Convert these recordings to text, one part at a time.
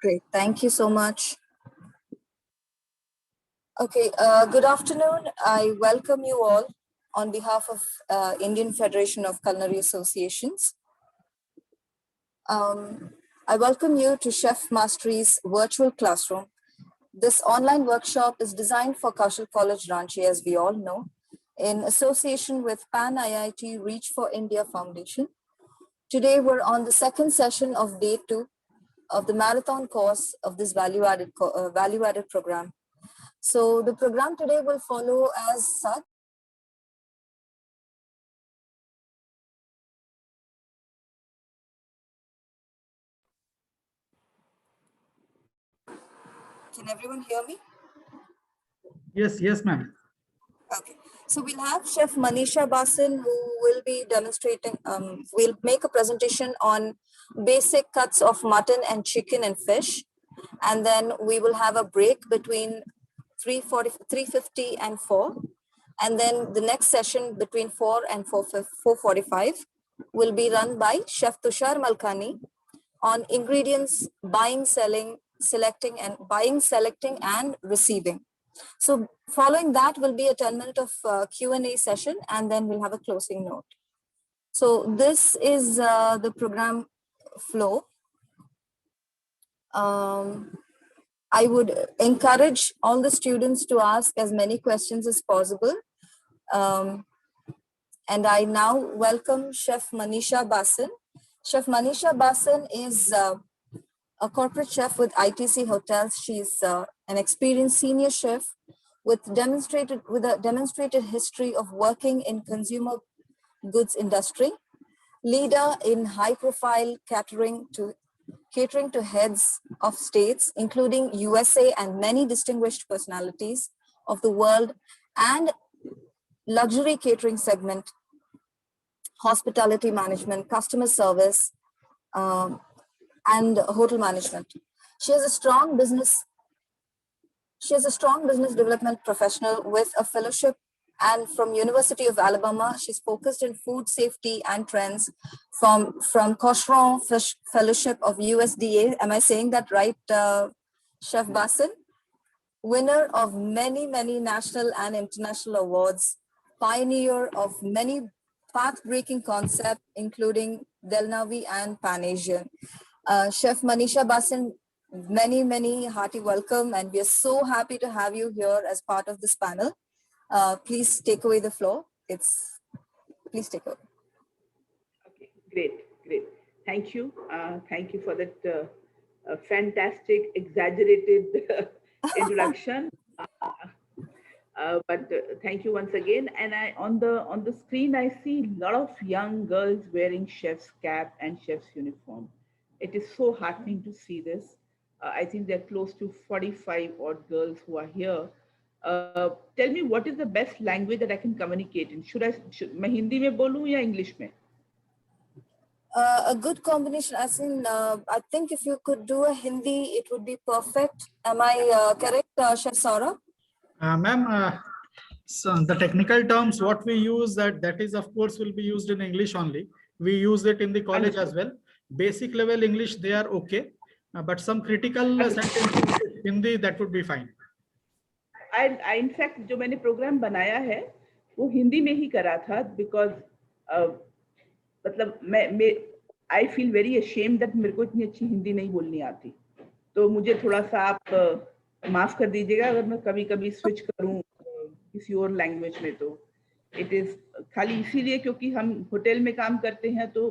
Great, thank you so much. Okay, good afternoon. I welcome you all on behalf of Indian Federation of Culinary Associations. I welcome you to Chef Mastery's virtual classroom. This online workshop is designed for Kaushal College Ranchi, as we all know, in association with Pan IIT Reach for India Foundation. Today, we're on the second session of day 2 of the marathon course of this value-added program. So the program today will follow as such. Can everyone hear me? Yes, ma'am. Okay. So we'll have Chef Manisha Basin, who will be demonstrating, will make a presentation on basic cuts of mutton and chicken and fish. And then we will have a break between 3:50 and 4. And then the next session between 4 and 4:45 will be run by Chef Tushar Malkani on ingredients, buying, selecting and receiving. So following that will be a 10-minute of Q&A session, and then we'll have a closing note. So this is the program flow. I would encourage all the students to ask as many questions as possible. And I now welcome Chef Manisha Basin. Chef Manisha Basin is a corporate chef with ITC Hotels. She's an experienced senior chef with a demonstrated history of working in consumer goods industry, leader in high-profile catering to heads of states, including USA and many distinguished personalities of the world, and luxury catering segment, hospitality management, customer service, and hotel management. She has a strong business development professional with a fellowship, and from University of Alabama, she's focused in food safety and trends from Cochran Fellowship of USDA. Am I saying that right, Chef Basin? Winner of many national and international awards, pioneer of many path-breaking concepts, including Delnavi and Pan Asian. Chef Manisha Basin, many hearty welcome, and we are so happy to have you here as part of this panel. Please take away the floor. Please take over. Okay, great. Thank you. Thank you for that fantastic, exaggerated introduction. But thank you once again. And on the screen, I see a lot of young girls wearing chef's cap and chef's uniform. It is so heartening to see this. I think there are close to 45 odd girls who are here. Tell me, what is the best language that I can communicate in? Should मैं हिंदी में बोलूं या English में? A good combination. As in, I think if you could do a Hindi, it would be perfect. Am I correct, Chef Saurabh? Ma'am, so the technical terms, what we use, that is of course will be used in English only. We use it in the college as well. Basic level English, they are okay. But some critical sentences Hindi, that would be fine. I in fact, जो मैंने program बनाया है, वो हिंदी में ही करा था, because मतलब I feel very ashamed that मेरे को इतनी अच्छी हिंदी नहीं बोलनी आती. तो मुझे थोड़ा सा आप माफ कर दीजिएगा अगर मैं कभी स्विच करूं किसी और लैंग्वेज में. तो इट इज खाली इसीलिए क्योंकि हम होटल में काम करते हैं, तो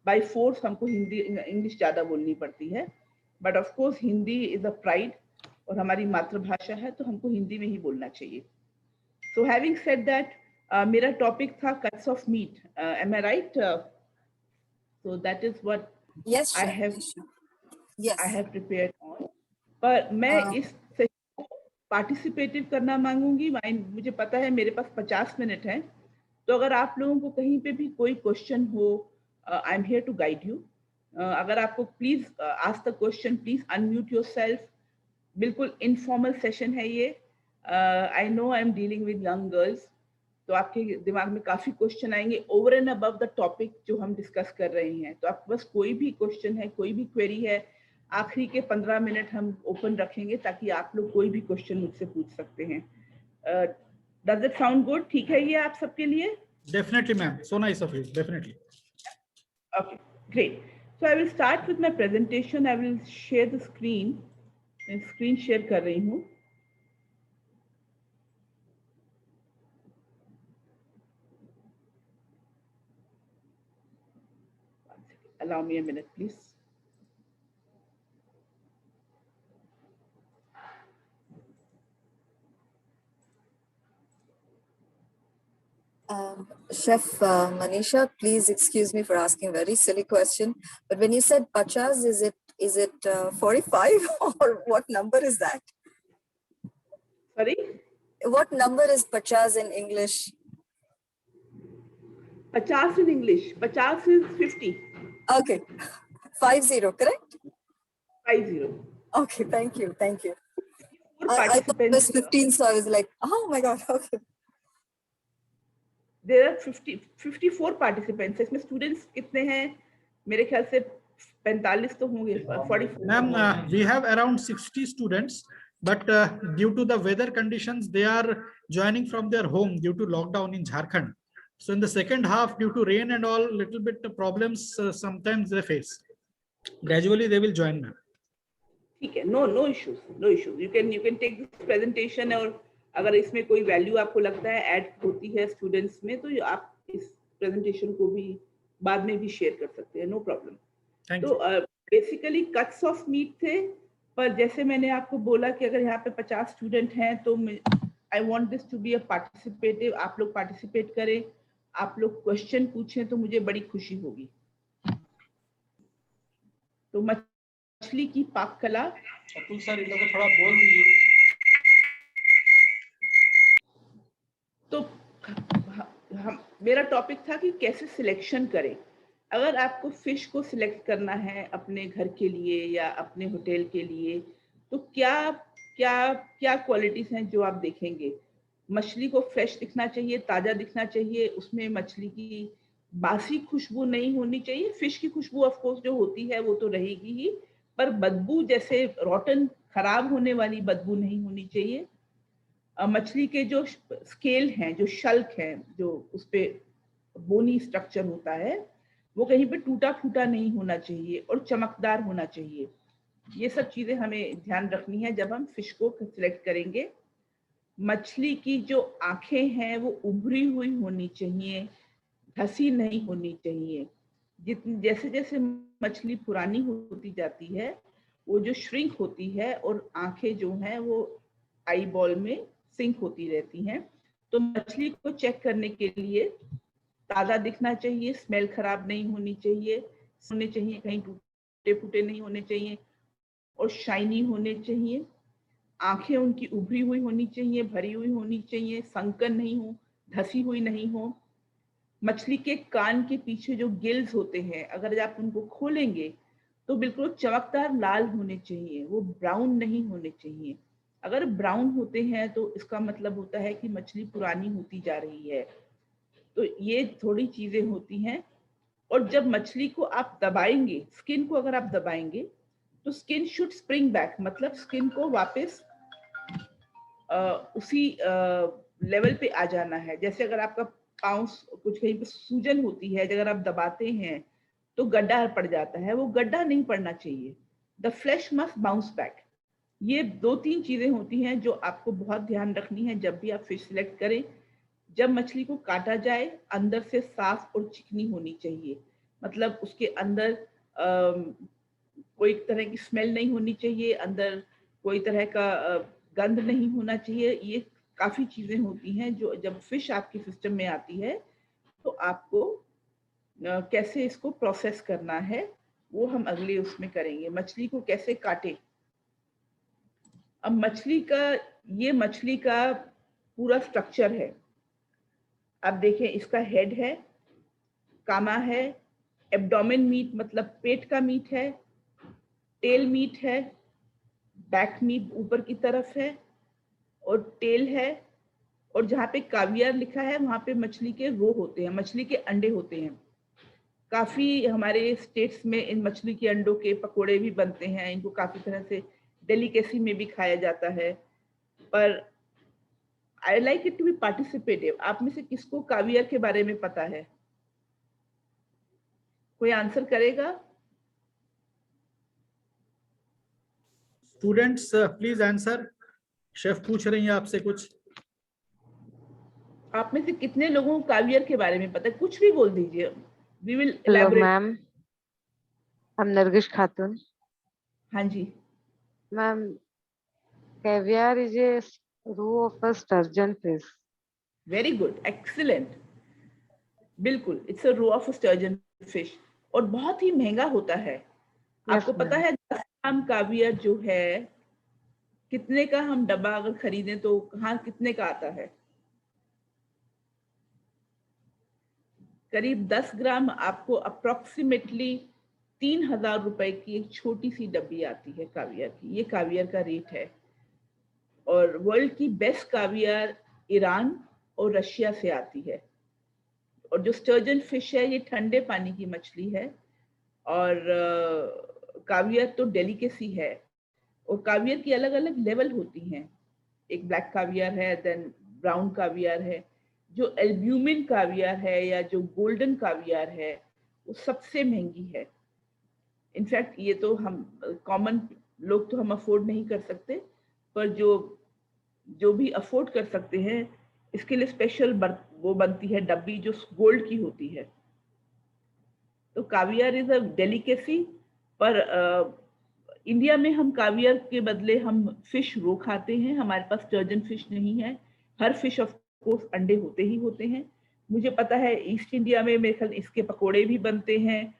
बाय फोर्स हमको हिंदी इंग्लिश ज़्यादा बोलनी पड़ती है. But of course Hindi is a pride और हमारी मातृभाषा है, तो हमको हिंदी में ही बोलना चाहिए. सो हैविंग सेड दैट, मेरा टॉपिक था cuts of meat. Am I right? So that is what I have prepared on. पर मैं इस पार्टिसिपेटिव करना मांगूंगी. मुझे पता है मेरे पास 50 मिनट हैं, तो अगर आप लोगों को कहीं पे भी कोई क्वेश्चन हो, I am here to guide you. अगर आपको please ask the question, please unmute yourself. बिल्कुल इनफॉर्मल सेशन है ये. I know I am dealing with young girls, तो आपके दिमाग में काफी क्वेश्चन आएंगे over and above the topic जो हम डिस्कस कर रहे हैं. तो आपके पास कोई भी क्वेश्चन है, कोई भी क्वेरी है, आखिरी के 15 मिनट हम ओपन रखेंगे ताकि आप लोग कोई भी क्वेश्चन मुझसे पूछ सकते हैं। Does it sound good? ठीक है ये आप सबके लिए? Definitely, ma'am. So nice of you. Definitely. Okay, great. So I will start with my presentation. I will share the screen. मैं screen share कर रही हूँ. Allow me a minute, please. Chef Manisha, please excuse me for asking a very silly question, but when you said pachas, is it 45 or what number is that? Sorry? What number is pachas in English? 50 in English. 50 is 50. Okay, 50, correct? 50. Okay, thank you, thank you. Four I thought it was participants. 15, so I was like, oh my God, okay. There are 54 participants. इसमें students कितने हैं? मेरे ख्याल से 45 तो होंगे. 44. Ma'am, we have around 60 students, but due to the weather conditions, they are joining from their home due to lockdown in Jharkhand. So in the second half, due to rain and all, little bit problems sometimes they face. Gradually, they will join, ma'am. ठीक है. No issues. No issues. You can take this presentation और अगर इसमें कोई value आपको लगता है add होती है स्टूडेंट्स में तो आप इस प्रेजेंटेशन को भी बाद में भी शेयर कर सकते हैं. No problem. तो बेसिकली कट्स ऑफ मीट थे, पर जैसे मैंने आपको बोला कि अगर यहाँ पे 50 स्टूडेंट हैं तो I want this to be a participative. आप लोग पार्टिसिपेट करें, आप लोग क्वेश्चन पूछें तो मुझे बड़ी खुशी होगी. तो मछली की पाक कला. अतुल सर इन लोगों को थोड़ा बोल दीजिए. तो मेरा टॉपिक था कि कैसे सिलेक्शन करें. अगर आपको फिश को सिलेक्ट करना है अपने घर के लिए या अपने होटल के लिए तो क्या क्या क्या क्वालिटीज हैं जो आप देखेंगे. मछली को फ्रेश दिखना चाहिए, ताज़ा दिखना चाहिए, उसमें मछली की बासी खुशबू नहीं होनी चाहिए. फिश की खुशबू ऑफ कोर्स जो होती है वो तो रहेगी ही, पर बदबू जैसे रॉटन खराब होने वाली बदबू नहीं होनी चाहिए. मछली के जो स्केल हैं, जो शल्क हैं, जो उस पे बोनी स्ट्रक्चर होता है वो कहीं पे टूटा फूटा नहीं होना चाहिए और चमकदार होना चाहिए. ये सब चीजें हमें ध्यान रखनी है जब हम फिश को सिलेक्ट करेंगे. मछली की जो आंखें हैं वो उभरी हुई होनी चाहिए, धसी नहीं होनी चाहिए. जैसे जैसे मछली पुरानी होती जाती है वो जो श्रिंक होती है और आंखें जो हैं वो आई बॉल में सिंक होती रहती हैं. तो मछली को चेक करने के लिए ताज़ा दिखना चाहिए, स्मेल खराब नहीं होनी चाहिए, कहीं टूटे फूटे नहीं होने चाहिए और शाइनी होने चाहिए. आंखें उनकी उभरी हुई होनी चाहिए, भरी हुई होनी चाहिए, संकन नहीं हो, धसी हुई नहीं हो. मछली के कान के पीछे जो गिल्स होते हैं अगर आप उनको खोलेंगे तो बिल्कुल चमकदार लाल होने चाहिए, वो ब्राउन नहीं होने चाहिए. अगर ब्राउन होते हैं तो इसका मतलब होता है कि मछली पुरानी होती जा रही है. तो ये थोड़ी चीजें होती हैं. और जब मछली को आप दबाएंगे, स्किन को अगर आप दबाएंगे तो स्किन शुड स्प्रिंग बैक, मतलब स्किन को वापस उसी लेवल पे आ जाना है. जैसे अगर आपका पाँव कुछ कहीं पे सूजन होती है, अगर आप दबाते हैं तो गड्ढा पड़ जाता है, वो गड्ढा नहीं पड़ना चाहिए. The flash must bounce back. ये 2-3 चीजें होती हैं जो आपको बहुत ध्यान रखनी है जब भी आप फिश सिलेक्ट करें. जब मछली को काटा जाए अंदर से साफ और चिकनी होनी चाहिए, मतलब उसके अंदर कोई तरह की स्मेल नहीं होनी चाहिए, अंदर कोई तरह का गंध नहीं होना चाहिए. ये काफ़ी चीज़ें होती हैं जो जब फिश आपके सिस्टम में आती है तो आपको कैसे इसको प्रोसेस करना है वो हम अगले उसमें करेंगे. मछली को कैसे काटे. अब मछली का पूरा स्ट्रक्चर है. आप देखें, इसका हेड है, कामा है, एब्डोमेन मीट मतलब पेट का मीट है, टेल मीट है, बैक मीट ऊपर की तरफ है और टेल है. और जहाँ पे कावियर लिखा है वहाँ पे मछली के रो होते हैं, मछली के अंडे होते हैं. काफी हमारे स्टेट्स में इन मछली के अंडों के पकोड़े भी बनते हैं, इनको काफी तरह से डेलिकेसी में भी खाया जाता है। पर I like it to be participative. आप में से किसको कावियर के बारे में पता है? कोई आंसर करेगा? Students please answer. शेफ पूछ रही हैं आपसे कुछ। आप में से कितने लोगों को कावियर के बारे में पता है? कुछ भी बोल दीजिए, we will hello elaborate. Ma'am, I'm Nargis Khatoon. हाँ जी। Ma'am, caviar is a roux of a sturgeon fish. Very good, excellent. बिल्कुल, it's a roe of sturgeon fish और बहुत ही महंगा होता है। आपको पता ma'am. है 10 ग्राम कावियर जो है कितने का हम डब्बा अगर खरीदें तो कहाँ कितने का आता है? करीब 10 ग्राम आपको अप्रोक्सीमेटली 3000 रुपए की एक छोटी सी डब्बी आती है कावियर की। ये कावियर का रेट है। और वर्ल्ड की बेस्ट कावियर ईरान और रशिया से आती है। और जो स्टर्जन फिश है ये ठंडे पानी की मछली है। और कावियर तो डेलिकेसी है। और कावियर की अलग अलग लेवल होती हैं। एक ब्लैक कावियर है, देन ब्राउन कावियर है। जो एल्ब्यूमिन कावियर है या जो गोल्डन कावियर है वो सबसे महंगी है। इनफैक्ट ये तो हम कॉमन लोग तो हम अफोर्ड नहीं कर सकते, पर जो भी अफोर्ड कर सकते हैं इसके लिए स्पेशल वो बनती है डब्बी जो गोल्ड की होती है। तो कावियर इज अ डेलिकेसी। पर इंडिया में हम कावियर के बदले हम फिश रो खाते हैं। हमारे पास स्टर्जन फिश नहीं है। हर फिश ऑफ कोर्स अंडे होते ही होते हैं। मुझे पता है ईस्ट इंडिया में मेरे ख्याल इसके पकोड़े भी बनते हैं।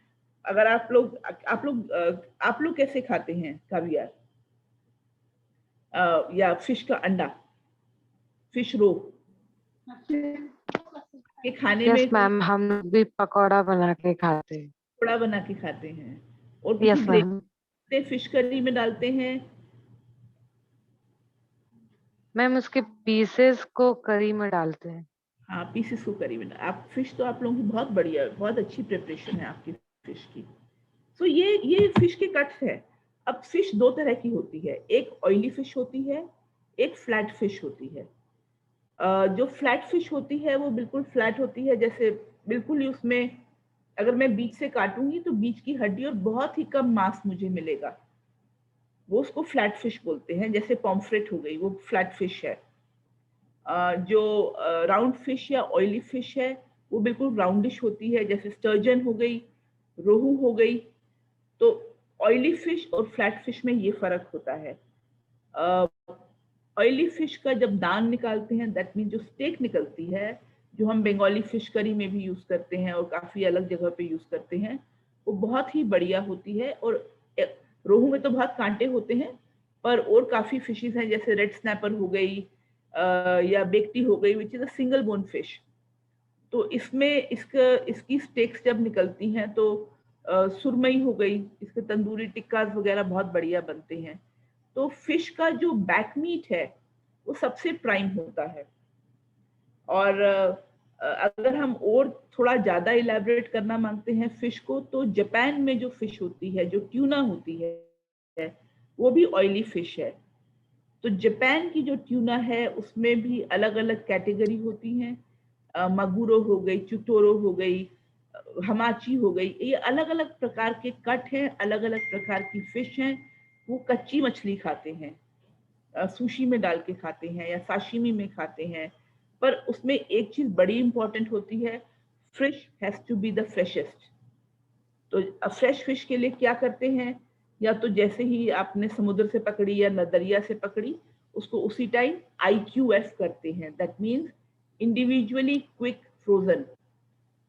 अगर आप लोग कैसे खाते हैं कावियर या फिश का अंडा, फिश रो के खाने Yes में मैम, हम लोग भी पकौड़ा बना के खाते हैं। थोड़ा बना के खाते हैं और Yes किसी मैम। ग्रेवी फिश करी में डालते हैं। मैम, उसके पीसेस को करी में डालते हैं। हाँ, पीसेस को करी में। आप फिश तो आप लोगों की बहुत बढ़िया, बहुत अच्छी प्रिपरेशन है आपकी फिश की। तो ये फिश के कट्स है। अब फिश दो तरह की होती है, एक ऑयली फिश होती है, एक फ्लैट फिश होती है। जो फ्लैट फिश होती है वो बिल्कुल फ्लैट होती है, जैसे बिल्कुल ही उसमें अगर मैं बीच से काटूंगी तो बीच की हड्डी और बहुत ही कम मांस मुझे मिलेगा। वो उसको फ्लैट फिश बोलते हैं। जैसे पॉम्फ्रेट हो गई, वो फ्लैट फिश है। जो राउंड फिश या ऑयली फिश है वो बिल्कुल राउंडिश होती है, जैसे स्टर्जन हो गई, रोहू हो गई। तो ऑयली फिश और फ्लैट फिश में ये फर्क होता है। ऑयली फिश का जब दान निकालते हैं, दैट मीन जो स्टेक निकलती है, जो हम बंगाली फिश करी में भी यूज करते हैं और काफी अलग जगह पे यूज करते हैं, वो बहुत ही बढ़िया होती है। और रोहू में तो बहुत कांटे होते हैं, पर और काफी फिशेस हैं जैसे रेड स्नैपर हो गई या बेकटी हो गई, which is a single bone fish. तो इसमें इसकी स्टेक्स जब निकलती हैं तो सुरमई हो गई, इसके तंदूरी टिक्कास वगैरह बहुत बढ़िया बनते हैं। तो फिश का जो बैक मीट है वो सबसे प्राइम होता है। और अगर हम और थोड़ा ज्यादा इलेबोरेट करना मांगते हैं फिश को, तो जापान में जो फिश होती है, जो ट्यूना होती है, वो भी ऑयली फिश है। तो जापान की जो ट्यूना है उसमें भी अलग अलग कैटेगरी होती हैं। मगुरो हो गई, चुटोरो हो गई, हमाची हो गई। ये अलग अलग प्रकार के कट हैं, अलग अलग प्रकार की फिश हैं। वो कच्ची मछली खाते हैं, सुशी में डाल के खाते हैं या साशिमी में खाते हैं। पर उसमें एक चीज बड़ी इंपॉर्टेंट होती है, fish has to be the freshest. तो फ्रेश फिश के लिए क्या करते हैं, या तो जैसे ही आपने समुद्र से पकड़ी या दरिया से पकड़ी, उसको उसी टाइम IQF करते हैं, that means individually quick frozen.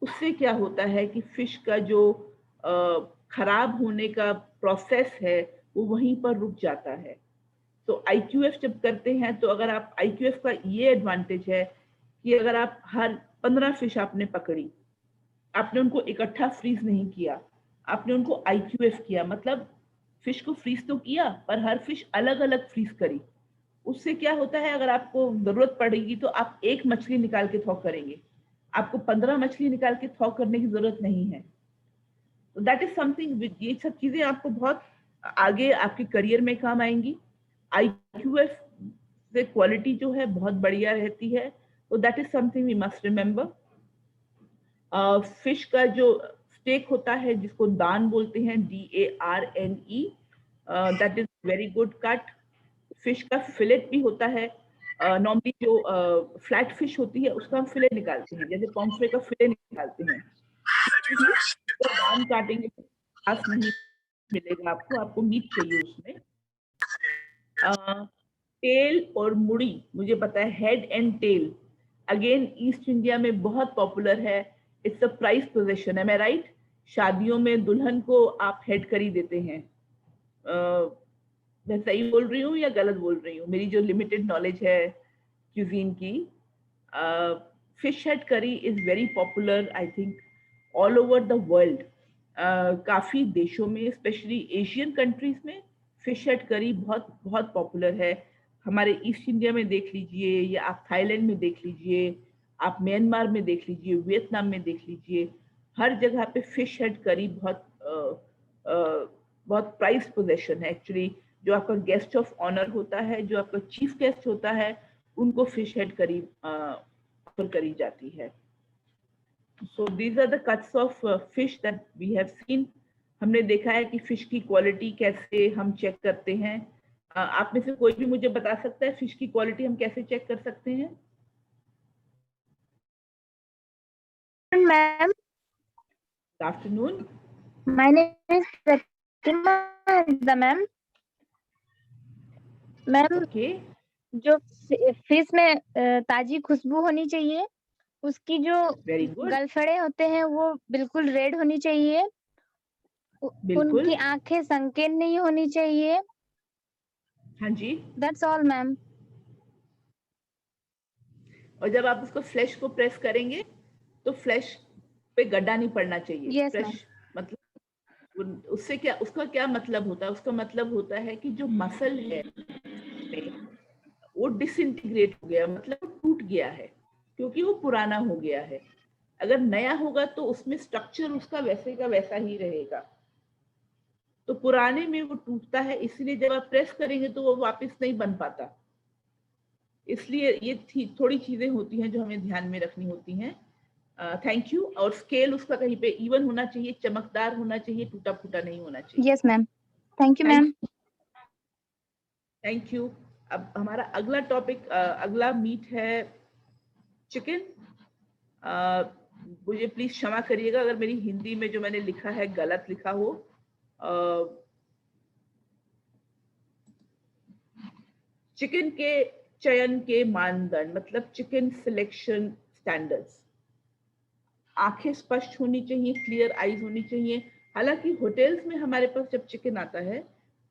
उससे क्या होता है कि फिश का जो खराब होने का प्रोसेस है वो वहीं पर रुक जाता है। तो IQF जब करते हैं, तो अगर आप IQF का ये एडवांटेज है कि अगर आप हर 15 फिश आपने पकड़ी, आपने उनको इकट्ठा फ्रीज नहीं किया, आपने उनको IQF किया, मतलब फिश को फ्रीज तो किया पर हर फिश अलग अलग फ्रीज करी। उससे क्या होता है, अगर आपको जरूरत पड़ेगी तो आप एक मछली निकाल के थॉक करेंगे, आपको 15 मछली निकाल के थॉक करने की जरूरत नहीं है। तो दैट इज समथिंग, ये सब चीजें आपको बहुत आगे आपके करियर में काम आएंगी। IQF से क्वालिटी जो है बहुत बढ़िया रहती है, तो that is something we must remember. Fish का जो स्टेक होता है जिसको दान बोलते हैं, DARNE, that is very good cut. Fish का फिलेट भी होता है। नॉर्मली जो फ्लैट फिश होती है उसका हम फिलेट निकालते हैं, जैसे पॉम्फ्रे का फिलेट निकालते हैं। तो दान काटेंगे खास नहीं मिलेगा आपको, आपको मीट चाहिए उसमें। टेल और मुड़ी, मुझे पता है head and tail again East India में बहुत पॉपुलर है। इट्स अ प्राइज पोजीशन, है मैं राइट? शादियों में दुल्हन को आप हेड करी देते हैं। मैं सही बोल रही हूँ या गलत बोल रही हूँ? मेरी जो लिमिटेड नॉलेज है क्यूजीन की, फिश हेड करी is very popular I think all over the world. काफी देशों में, स्पेशली एशियन कंट्रीज में फिश हेड करी बहुत बहुत पॉपुलर है। हमारे ईस्ट इंडिया में देख लीजिए, या आप थाईलैंड में देख लीजिए, आप म्यांमार में देख लीजिए, वियतनाम में देख लीजिए, हर जगह पे फिश हेड करी बहुत प्राइज पोजीशन है एक्चुअली। जो आपका गेस्ट ऑफ ऑनर होता है, जो आपका चीफ गेस्ट होता है, उनको फिश हेड करी ऑफर करी जाती है। So these are the cuts of fish that we have seen. हमने देखा है कि फिश की क्वालिटी कैसे हम चेक करते हैं। आप में से कोई भी मुझे बता सकता है फिश की क्वालिटी हम कैसे चेक कर सकते हैं? Ma'am, good afternoon. My name is Pratima ma'am. Ma'am, okay, जो फिश में ताजी खुशबू होनी चाहिए, उसकी जो वेरी गुड, गलफड़े होते हैं वो बिल्कुल रेड होनी चाहिए, बिल्कुल, उनकी आंखें संकीर्ण नहीं होनी चाहिए। हाँ जी। That's all ma'am. और जब आप उसको फ्लैश को प्रेस करेंगे तो फ्लैश पे गड्ढा नहीं पड़ना चाहिए। Yes, फ्लैश मतलब उससे क्या, उसका क्या मतलब होता है? उसका मतलब होता है कि जो मसल है वो डिसइंटीग्रेट हो गया, मतलब टूट गया है, क्योंकि वो पुराना हो गया है। अगर नया होगा तो उसमें स्ट्रक्चर उसका वैसे का वैसा ही रहेगा। तो पुराने में वो टूटता है, इसलिए जब आप प्रेस करेंगे तो वो वापस नहीं बन पाता। इसलिए ये थोड़ी चीजें होती हैं जो हमें ध्यान में रखनी होती हैं। Thank you. और स्केल उसका कहीं पे इवन होना चाहिए, चमकदार होना चाहिए, टूटा फूटा नहीं होना चाहिए। Yes ma'am, thank you ma'am. Thank you. अब हमारा अगला टॉपिक, अगला मीट है चिकन। मुझे प्लीज क्षमा करिएगा अगर मेरी हिंदी में जो मैंने लिखा है गलत लिखा हो। चिकन के चयन के मानदंड, मतलब चिकन सिलेक्शन स्टैंडर्ड्स। आंखें स्पष्ट होनी चाहिए, क्लियर आईज होनी चाहिए। हालांकि होटल्स में हमारे पास जब चिकन आता है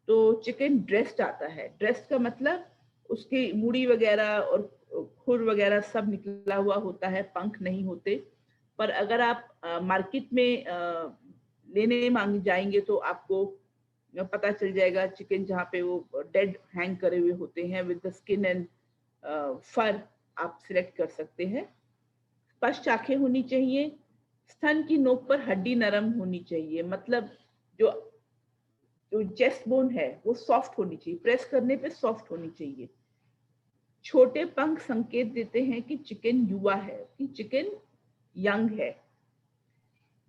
तो चिकन ड्रेस्ड आता है। ड्रेस्ड का मतलब उसकी मूड़ी वगैरह और खुर वगैरह सब निकला हुआ होता है, पंख नहीं होते। पर अगर आप मार्केट में लेने मांग जाएंगे तो आपको पता चल जाएगा चिकन जहाँ पे वो डेड हैंग करे हुए होते हैं विद द स्किन एंड फर, आप सिलेक्ट कर सकते हैं। स्पष्ट आंखें होनी चाहिए। स्तन की नोक पर हड्डी नरम होनी चाहिए, मतलब जो जो चेस्ट बोन है वो सॉफ्ट होनी चाहिए, प्रेस करने पे सॉफ्ट होनी चाहिए। छोटे पंख संकेत देते हैं कि चिकन युवा है, कि चिकन यंग है।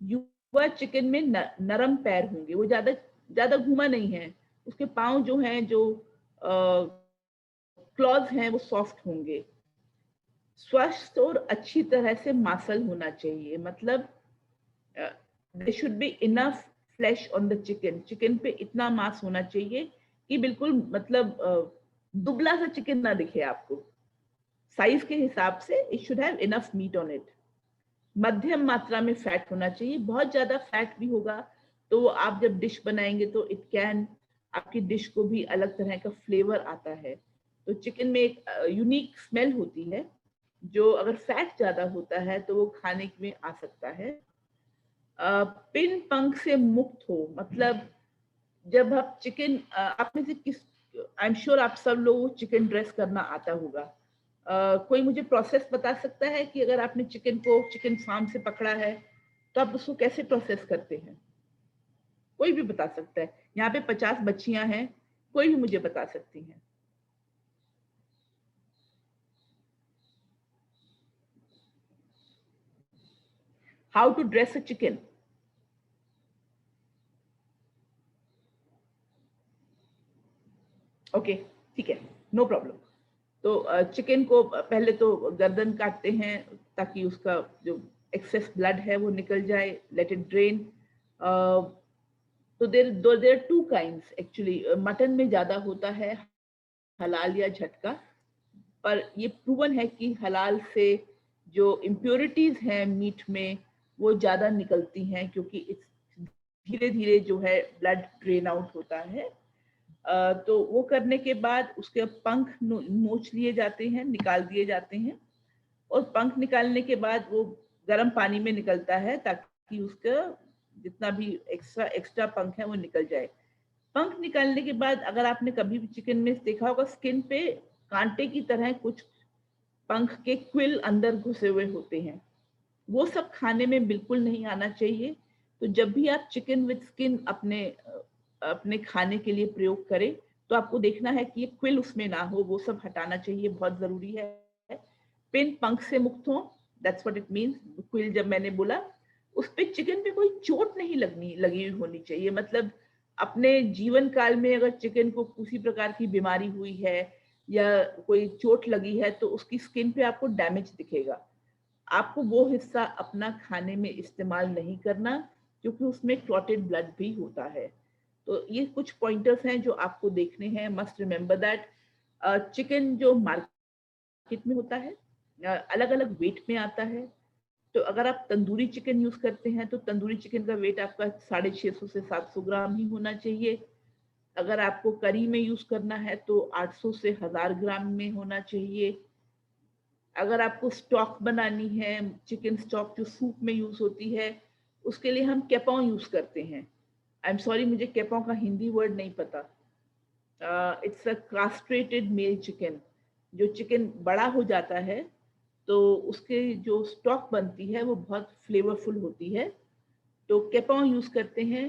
युवा चिकन में नरम पैर होंगे, वो ज्यादा घुमा नहीं है। उसके पांव जो हैं, जो क्लॉज हैं, वो सॉफ्ट होंगे। स्वस्थ और अच्छी तरह से मांसल होना चाहिए, मतलब there should be enough flesh on the chicken. Chicken पे इतना मांस होना चाहिए कि बिल्कुल मतलब दुबला सा चिकन ना दिखे आपको। साइज के हिसाब से it should have enough meat on it. मध्यम मात्रा में फैट होना चाहिए। बहुत ज्यादा फैट भी होगा तो आप जब डिश बनाएंगे तो इट कैन, आपकी डिश को भी अलग तरह का फ्लेवर आता है। तो चिकन में एक यूनिक स्मेल होती है, जो अगर फैट ज्यादा होता है तो वो खाने में आ सकता है। पिन पंख से मुक्त हो, मतलब जब आप चिकन, आप में से किस, आई एम श्योर आप सब लोगों को चिकन ड्रेस करना आता होगा। कोई मुझे प्रोसेस बता सकता है कि अगर आपने चिकन को चिकन फार्म से पकड़ा है तो आप उसको कैसे प्रोसेस करते हैं? कोई भी बता सकता है। यहाँ पे 50 बच्चियां हैं, कोई भी मुझे बता सकती हैं। How to dress a chicken. Okay, ठीक है, नो प्रॉब्लम। तो चिकन को पहले तो गर्दन काटते हैं ताकि उसका जो एक्सेस ब्लड है वो निकल जाए, लेट इट ड्रेन। तो देर टू काइंड्स एक्चुअली। मटन में ज्यादा होता है हलाल या झटका, पर ये प्रूवन है कि हलाल से जो इम्प्योरिटीज हैं मीट में वो ज्यादा निकलती हैं, क्योंकि धीरे धीरे जो है ब्लड ड्रेन आउट होता है। तो वो करने के बाद उसके पंख नोच लिए जाते हैं, निकाल दिए जाते हैं, और पंख निकालने के बाद वो गर्म पानी में निकलता है ताकि उसका जितना भी एक्स्ट्रा पंख है वो निकल जाए। पंख निकालने के बाद अगर आपने कभी भी चिकन में देखा होगा, स्किन पे कांटे की तरह कुछ पंख के क्विल अंदर घुसे हुए होते हैं, वो सब खाने में बिल्कुल नहीं आना चाहिए। तो जब भी आप चिकन विद स्किन अपने खाने के लिए प्रयोग करें तो आपको देखना है कि ये क्विल उसमें ना हो, वो सब हटाना चाहिए, बहुत जरूरी है। पिन पंख से मुक्त हो, that's what it means. Quill जब मैंने बोला, उस पे चिकन पे कोई चोट नहीं लगी हुई होनी चाहिए। मतलब अपने जीवन काल में अगर चिकन को किसी प्रकार की बीमारी हुई है या कोई चोट लगी है तो उसकी स्किन पे आपको डैमेज दिखेगा। आपको वो हिस्सा अपना खाने में इस्तेमाल नहीं करना, क्योंकि उसमें क्लॉटेड ब्लड भी होता है। तो ये कुछ पॉइंटर्स हैं जो आपको देखने हैं। मस्ट रिमेम्बर दैट चिकन जो मार्केट में होता है अलग अलग वेट में आता है। तो अगर आप तंदूरी चिकन यूज करते हैं तो तंदूरी चिकन का वेट आपका 650 से 700 ग्राम ही होना चाहिए। अगर आपको करी में यूज करना है तो 800 से 1000 ग्राम में होना चाहिए। अगर आपको स्टॉक बनानी है, चिकन स्टॉक जो सूप में यूज होती है, उसके लिए हम कैपॉ यूज करते हैं। आई एम सॉरी, मुझे कैपॉ का हिंदी वर्ड नहीं पता। It's a castrated male chicken. जो चिकन बड़ा हो जाता है तो उसके जो स्टॉक बनती है वो बहुत फ्लेवरफुल होती है, तो कैपॉ यूज करते हैं।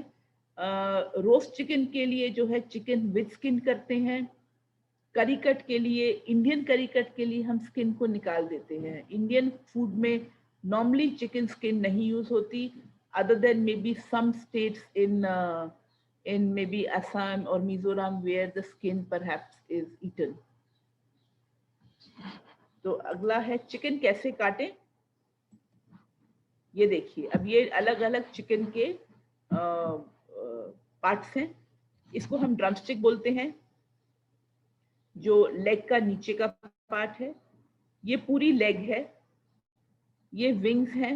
रोस्ट चिकन के लिए जो है चिकन विद स्किन करते हैं। करी कट के लिए, इंडियन करी कट के लिए हम स्किन को निकाल देते हैं। इंडियन फूड में नॉर्मली चिकन स्किन नहीं यूज होती, other than maybe some states in maybe Assam or Mizoram where the skin perhaps is eaten. तो अगला है चिकन कैसे काटें। ये देखिए, अब ये अलग अलग चिकन के पार्ट्स हैं। इसको हम ड्रमस्टिक बोलते हैं, जो लेग का नीचे का पार्ट है। ये पूरी लेग है, ये विंग्स हैं,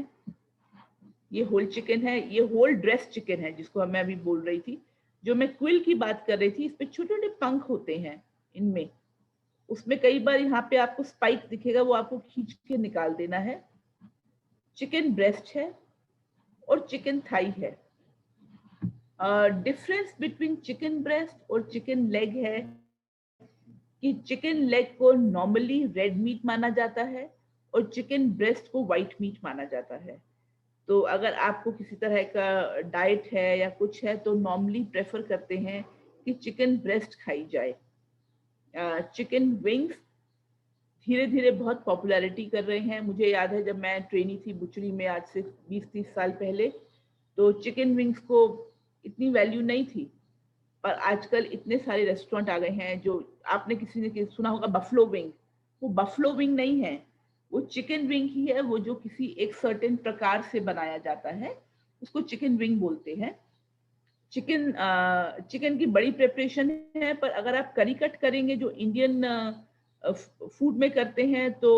ये होल चिकन है, ये होल ड्रेस चिकन है जिसको मैं अभी बोल रही थी। जो मैं क्विल की बात कर रही थी, इस पे छोटे छोटे पंख होते हैं इनमें। उसमें कई बार यहाँ पे आपको स्पाइक दिखेगा, वो आपको खींच के निकाल देना है। चिकन ब्रेस्ट है और चिकन थाई है। डिफरेंस बिटवीन चिकन ब्रेस्ट और चिकन लेग है कि चिकन लेग को नॉर्मली रेड मीट माना जाता है और चिकन ब्रेस्ट को व्हाइट मीट माना जाता है। तो अगर आपको किसी तरह का डाइट है या कुछ है तो नॉर्मली प्रेफर करते हैं कि चिकन ब्रेस्ट खाई जाए। चिकन विंग्स धीरे धीरे बहुत पॉपुलैरिटी कर रहे हैं। मुझे याद है जब मैं ट्रेनी थी बुचड़ी में आज से 20-30 साल पहले, तो चिकन विंग्स को इतनी वैल्यू नहीं थी, पर आजकल इतने सारे रेस्टोरेंट आ गए हैं। जो आपने किसी ने सुना होगा बफलो विंग, वो बफलो विंग नहीं है, वो चिकन विंग ही है। वो जो किसी एक सर्टेन प्रकार से बनाया जाता है उसको चिकन विंग बोलते हैं। चिकन की बड़ी प्रिपरेशन है, पर अगर आप करी कट करेंगे जो इंडियन फूड में करते हैं तो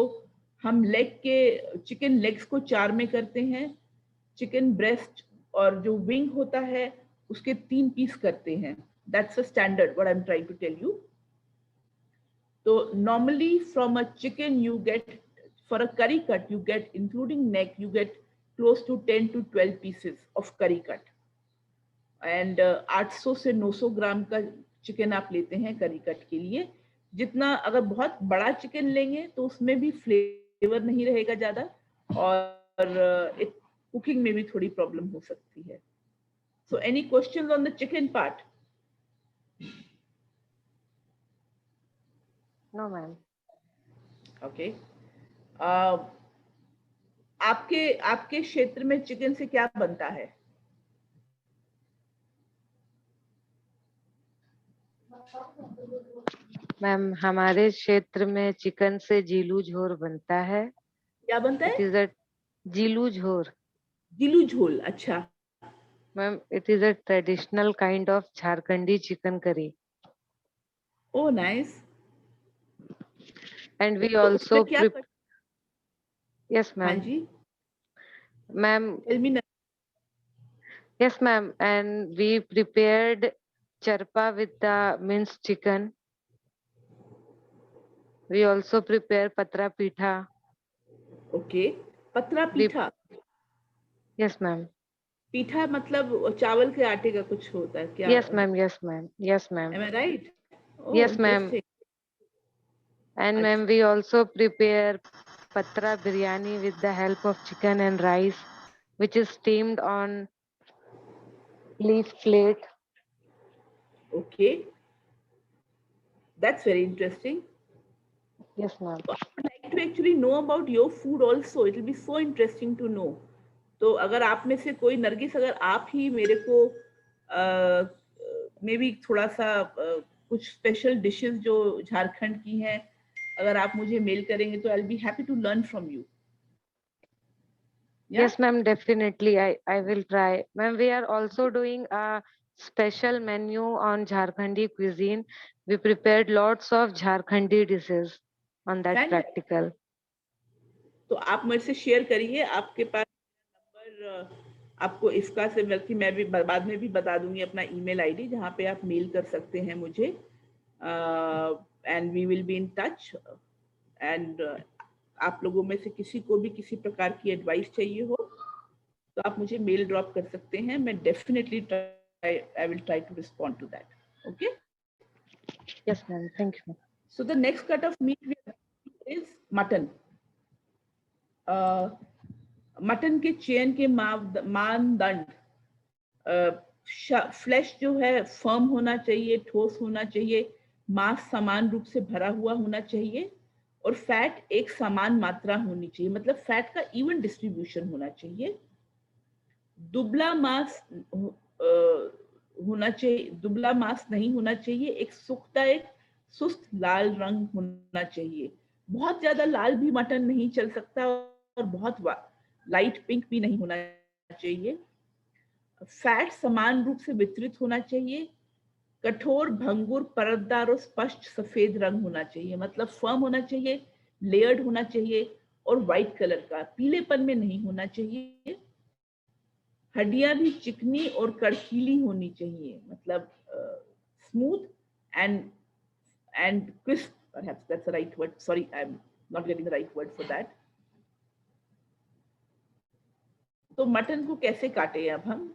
हम चिकन लेग्स को 4 में करते हैं। चिकन ब्रेस्ट और जो विंग होता है उसके 3 पीस करते हैं। That's a standard what I am trying to tell you. तो normally from a chicken you get, for a curry cut you get, including neck, you get close to 10 to 12 pieces of curry cut, and 800 से 900 ग्राम का chicken आप लेते हैं करी cut के लिए। जितना अगर बहुत बड़ा चिकन लेंगे तो उसमें भी फ्लेवर नहीं रहेगा ज्यादा, और कुकिंग में भी थोड़ी प्रॉब्लम हो सकती है। So any questions on the chicken part? No, ma'am. Okay. आपके क्षेत्र में चिकन से क्या बनता है? मैम, हमारे क्षेत्र में चिकन से जीलू झोर बनता है. क्या बनता It है? is a जीलू झोर. गिलू झोल. अच्छा. Ma'am, it is a traditional kind of Jharkhandi chicken curry. Oh, nice. And we तो also उसमें क्या yes, हाँ ma'am. Ji. Ma'am, Tell me. yes, ma'am. And we prepared charpa with the minced chicken. We also prepare patra pitha. Okay. पतरा We- पीठा. Yes, ma'am. पीठा मतलब चावल के आटे का कुछ होता है क्या? Yes, ma'am. Yes, ma'am. Yes, ma'am. Am I right? Oh, Yes, ma'am. interesting. And ma'am, we also prepare patra biryani with the help of chicken and rice, which is steamed on leaf plate. Okay. That's very interesting. Yes, ma'am. I would like to actually know about your food also. It will be so interesting to know. तो अगर आप में से कोई नरगिस, अगर आप ही मेरे को मे बी थोड़ा सा कुछ स्पेशल डिशेस जो झारखंड की हैं, अगर आप मुझे मेल करेंगे तो I will be happy to learn from you. Yes, ma'am, definitely. I will try. Ma'am, we are also doing a special menu on Jharkhandi cuisine. We prepared lots of Jharkhandi dishes on that Fantastic. practical. तो आप मेरे से share करिए. आपके पास number आपको इसका से व्यक्ति मैं भी बाद में भी बता दूंगी अपना ईमेल आईडी, जहाँ पे आप मेल कर सकते हैं मुझे. And we will be in touch. And आप लोगों में से किसी को भी किसी प्रकार की एडवाइस चाहिए हो तो आप मुझे मेल ड्रॉप कर सकते हैं. मैं definitely I will try to respond to that. Okay. Yes, ma'am. Thank you. So the next cut of meat is mutton. Mutton के चयन के मानदंड, फ्लैश जो है फर्म होना चाहिए, ठोस होना चाहिए, मांस समान रूप से भरा हुआ होना चाहिए और फैट एक समान मात्रा होनी चाहिए, मतलब फैट का इवन डिस्ट्रीब्यूशन होना चाहिए. दुबला मांस होना चाहिए, दुबला मांस नहीं होना चाहिए. एक सुस्त लाल रंग होना चाहिए. बहुत ज्यादा लाल भी मटन नहीं चल सकता और बहुत लाइट पिंक भी नहीं होना चाहिए. फैट समान रूप से वितरित होना चाहिए. कठोर, भंगुर, परतदार और स्पष्ट सफेद रंग होना चाहिए, मतलब फर्म होना चाहिए, लेयर्ड होना चाहिए और व्हाइट कलर का, पीलेपन में नहीं होना चाहिए. हड्डियां भी चिकनी और कड़कीली होनी चाहिए, मतलब smooth and crisp. Perhaps that's the right word. Sorry, I'm not getting the right word for that. तो मटन को कैसे काटे? अब हम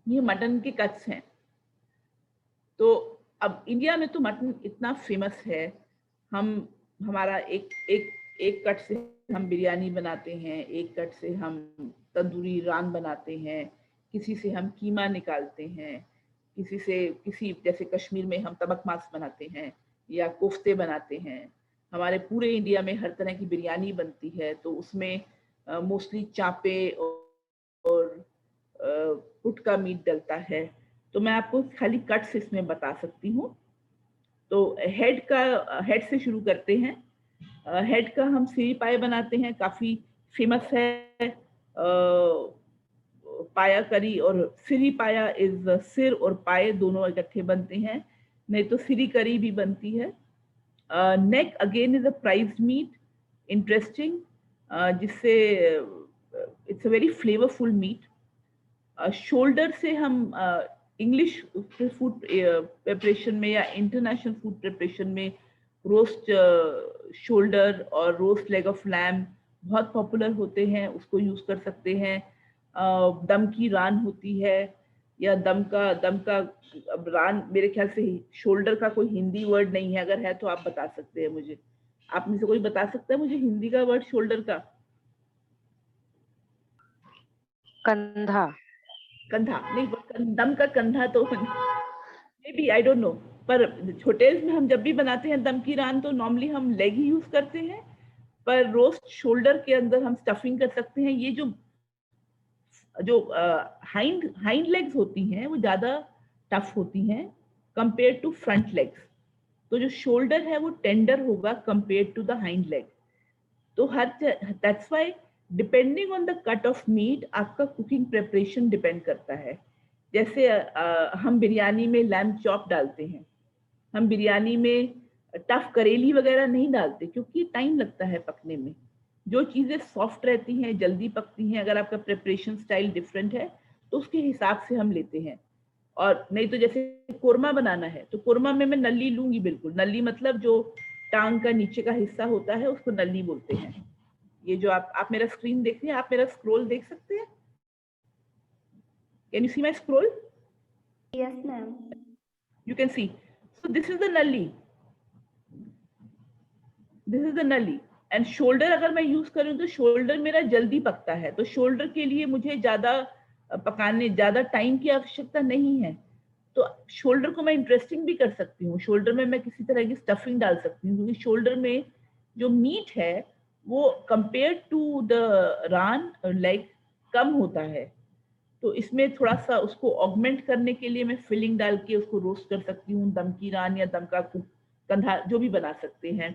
ये मटन के कट्स हैं. तो अब इंडिया में तो मटन इतना फेमस है, हमारा एक कट से हम बिरयानी बनाते हैं, एक कट से हम तंदूरी रान बनाते हैं, किसी से हम कीमा निकालते हैं, किसी जैसे कश्मीर में हम तबक मांस बनाते हैं या कोफ्ते बनाते हैं. हमारे पूरे इंडिया में हर तरह की बिरयानी बनती है, तो उसमें मोस्टली चापे और पुट का मीट डलता है. तो मैं आपको खाली कट्स इसमें बता सकती हूँ. तो हेड से शुरू करते हैं. हेड का हम सिरी पाए बनाते हैं, काफी फेमस है. पाया करी और सिरी पाया इज सिर और पाए दोनों इकट्ठे बनते हैं, नहीं तो सिरी करी भी बनती है. Neck again is a prized meat, interesting, जिससे it's a very flavourful meat. Shoulder से हम इंग्लिश फूड प्रिपरेशन में या इंटरनेशनल फूड प्रिपरेशन में रोस्ट शोल्डर और रोस्ट लेग ऑफ लैम बहुत पॉपुलर होते हैं, उसको यूज कर सकते हैं. दम की रान होती है या दम का रान, मेरे ख्याल से शोल्डर का कोई हिंदी वर्ड नहीं है, अगर है तो आप बता सकते हैं मुझे. आप में से कोई बता सकता है मुझे हिंदी का वर्ड शोल्डर का? कंधा. कंधा नहीं, दम का कंधा तो may be, I don't know, पर होटल्स में हम जब भी बनाते हैं दम की रान तो नॉर्मली हम लेग ही यूज करते हैं, पर रोस्ट शोल्डर के अंदर हम स्टफिंग कर सकते हैं। ये जो हाइंड लेग्स होती हैं वो ज्यादा टफ होती हैं कंपेयर टू फ्रंट लेग्स, तो जो शोल्डर है वो टेंडर होगा compare to the hind leg. तो that's why depending on the cut of meat आपका कुकिंग प्रिपरेशन डिपेंड करता है। जैसे हम बिरयानी में लैम्ब चॉप डालते हैं, हम बिरयानी में टफ करेली वगैरह नहीं डालते क्योंकि टाइम लगता है पकने में। जो चीज़ें सॉफ्ट रहती हैं, जल्दी पकती हैं, अगर आपका प्रिपरेशन स्टाइल डिफरेंट है तो उसके हिसाब से हम लेते हैं। और नहीं तो जैसे कोरमा बनाना है तो कोरमा में मैं नली लूंगी, बिल्कुल नली, मतलब जो टांग का नीचे का हिस्सा होता है उसको नली बोलते हैं। ये जो आप मेरा स्क्रीन देख रहे हैं, आप मेरा स्क्रोल देख सकते हैं? Can you see my scroll? Yes, ma'am. You can see. So this is the nulli. This is the nulli. And shoulder अगर मैं यूज करूं तो शोल्डर मेरा जल्दी पकता है, तो शोल्डर के लिए मुझे ज्यादा ज्यादा टाइम की आवश्यकता नहीं है। तो शोल्डर को मैं इंटरेस्टिंग भी कर सकती हूँ, शोल्डर में मैं किसी तरह की स्टफिंग डाल सकती हूँ, क्योंकि शोल्डर में जो मीट है वो compare to the raan leg कम होता है। तो इसमें थोड़ा सा उसको ऑगमेंट करने के लिए मैं फिलिंग डाल के उसको रोस्ट कर सकती हूँ, दम की रान या दम का कंधा जो भी बना सकते हैं।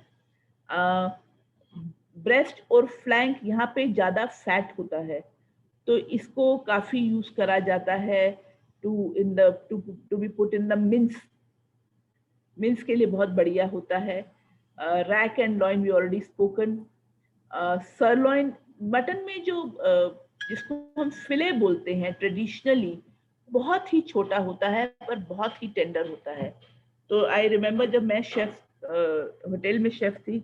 ब्रेस्ट और फ्लैंक यहाँ पे ज्यादा फैट होता है, तो इसको काफी यूज करा जाता है to be put in the mince के लिए बहुत बढ़िया होता है। Rack and loin we already spoken. Sirloin mutton में जो जिसको हम फिले बोलते हैं ट्रेडिशनली, बहुत ही छोटा होता है पर बहुत ही टेंडर होता है। तो आई रिमेम्बर जब मैं शेफ होटल में शेफ थी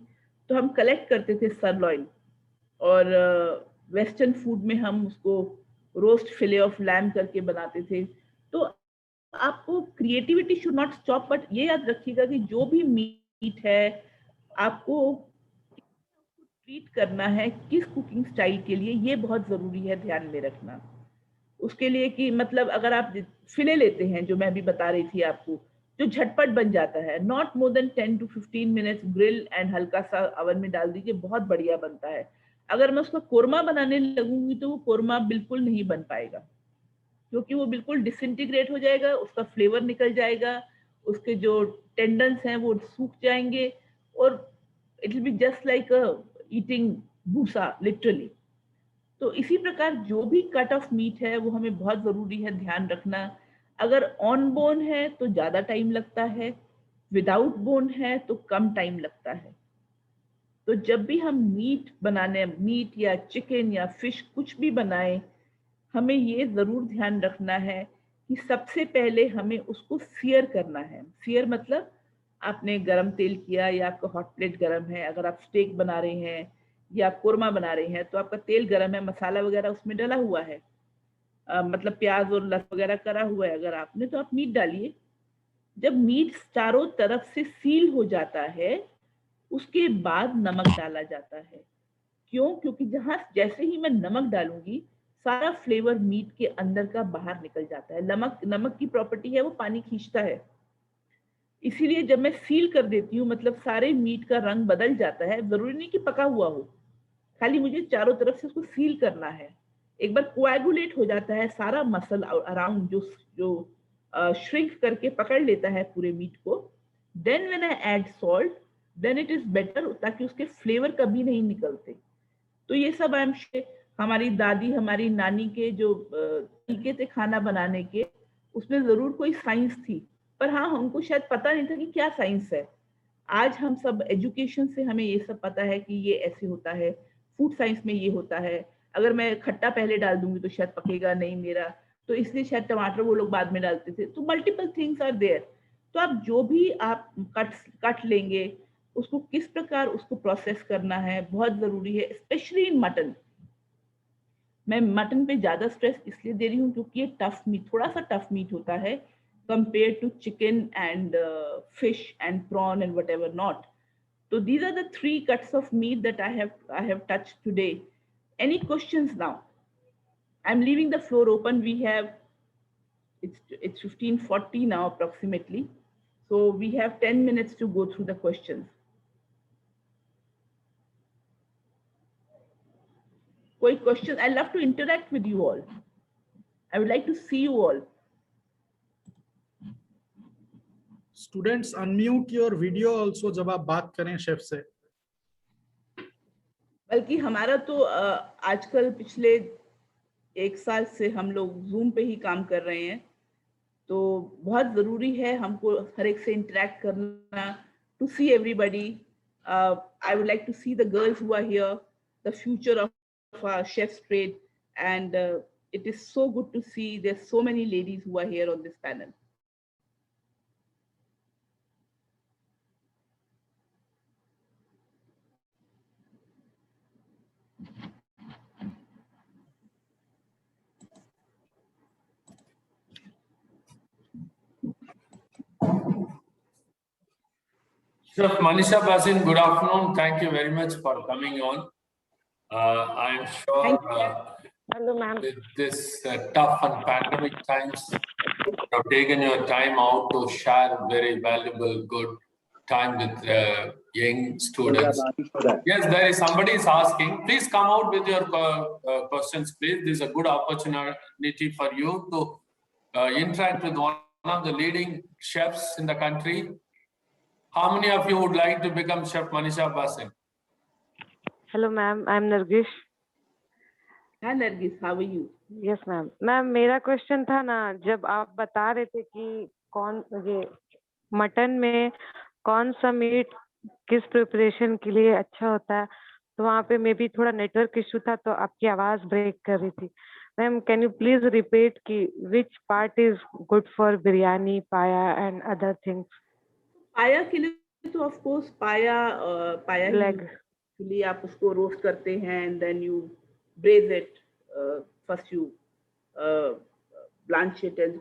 तो हम कलेक्ट करते थे सरलॉइन, और वेस्टर्न फूड में हम उसको रोस्ट फिले ऑफ लैम करके बनाते थे। तो आपको creativity should not stop, but ये याद रखिएगा कि जो भी मीट है आपको ट्रीट करना है किस कुकिंग स्टाइल के लिए, ये बहुत जरूरी है ध्यान में रखना। उसके लिए कि मतलब अगर आप फिले लेते हैं जो मैं अभी बता रही थी आपको, जो झटपट बन जाता है, not more than 10 to 15 minutes grill and हल्का सा अवन में डाल दीजिए, बहुत बढ़िया बनता है। अगर मैं उसका कोरमा बनाने लगूंगी तो वो कोरमा बिल्कुल नहीं बन पाएगा, क्योंकि वो बिल्कुल डिसइंटीग्रेट हो जाएगा, उसका फ्लेवर निकल जाएगा, उसके जो टेंडन्स हैं वो सूख जाएंगे, और it will be just like eating भूसा लिटरली। तो इसी प्रकार जो भी कट ऑफ मीट है वो हमें बहुत जरूरी है ध्यान रखना। अगर ऑन बोन है तो ज्यादा टाइम लगता है, विदाउट बोन है तो कम टाइम लगता है। तो जब भी हम मीट या चिकन या फिश कुछ भी बनाएं, हमें ये जरूर ध्यान रखना है कि सबसे पहले हमें उसको सियर करना है। सियर मतलब आपने गरम तेल किया या आपका हॉट प्लेट गरम है, अगर आप स्टेक बना रहे हैं या आप कोरमा बना रहे हैं तो आपका तेल गरम है, मसाला वगैरह उसमें डला हुआ है, मतलब प्याज और लहसुन वगैरह करा हुआ है अगर आपने, तो आप मीट डालिए। जब मीट चारों तरफ से सील हो जाता है उसके बाद नमक डाला जाता है। क्यों? क्योंकि जैसे ही मैं नमक डालूंगी सारा फ्लेवर मीट के अंदर का बाहर निकल जाता है। नमक की प्रॉपर्टी है वो पानी खींचता है, इसीलिए जब मैं सील कर देती हूँ मतलब सारे मीट का रंग बदल जाता है। जरूरी नहीं कि पका हुआ हो, खाली मुझे चारों तरफ से उसको सील करना है। एक बार कोएगुलेट हो जाता है सारा मसल अराउंड, जो श्रिंक करके पकड़ लेता है पूरे मीट को, then when I add salt then it is better, ताकि उसके फ्लेवर कभी नहीं निकलते। तो ये सब आई एम हमारी दादी हमारी नानी के जो तरीके थे खाना बनाने के, उसमें जरूर कोई साइंस थी, पर हाँ हमको शायद पता नहीं था कि क्या साइंस है। आज हम सब एजुकेशन से हमें ये सब पता है कि ये ऐसे होता है, फूड साइंस में ये होता है। अगर मैं खट्टा पहले डाल दूंगी तो शायद पकेगा नहीं मेरा, तो इसलिए शायद टमाटर वो लोग बाद में डालते थे। तो मल्टीपल थिंग्स आर देयर। तो आप जो भी आप कट लेंगे उसको किस प्रकार उसको प्रोसेस करना है बहुत जरूरी है, स्पेशली इन मटन। मैं मटन पे ज्यादा स्ट्रेस इसलिए दे रही हूँ क्योंकि ये टफ मीट, थोड़ा सा टफ मीट होता है compared to chicken and fish and prawn and whatever not. So these are the 3 cuts of meat that I have touched today. Any questions now? I'm leaving the floor open. We have It's 15:40 now approximately. So we have 10 minutes to go through the questions. Koi question? I love to interact with you all. I would like to see you all. Students, unmute your video also जब आप बात करें chef से. बल्कि हमारा तो आजकल पिछले 1 साल से हम लोग जूम पे ही काम कर रहे हैं, तो बहुत जरूरी है हमको हर एक से इंटरेक्ट करना, to see everybody. I would like to see the girls who are here, the future of chefs trade, and it is so good to see there's so many ladies who are here on this panel. Chef Manisha Basin, good afternoon. Thank you very much for coming on. I'm sure Hello, ma'am. with this tough and pandemic times, you have taken your time out to share very valuable, good time with young students. Yes, there is somebody is asking. Please come out with your questions, please. This is a good opportunity for you to interact with one of the leading chefs in the country. How many of you would like to become Chef Manisha Basin? Hello, ma'am. I'm Nargish. Hi Nargis, how are you? Yes ma'am. Ma'am मेरा question था ना, जब आप बता रहे थे कि कौन ये मटन में कौन सा मीट किस प्रिपरेशन के लिए अच्छा होता है, तो वहाँ पे मे बी थोड़ा नेटवर्क इशू था तो आपकी आवाज ब्रेक कर रही थी. Ma'am can you please repeat कि which part is good for biryani, paya and other things? Paya के लिए तो of course paya leg. Actually आप उसको रोस्ट करते हैं and then you braise it. First you blanch it and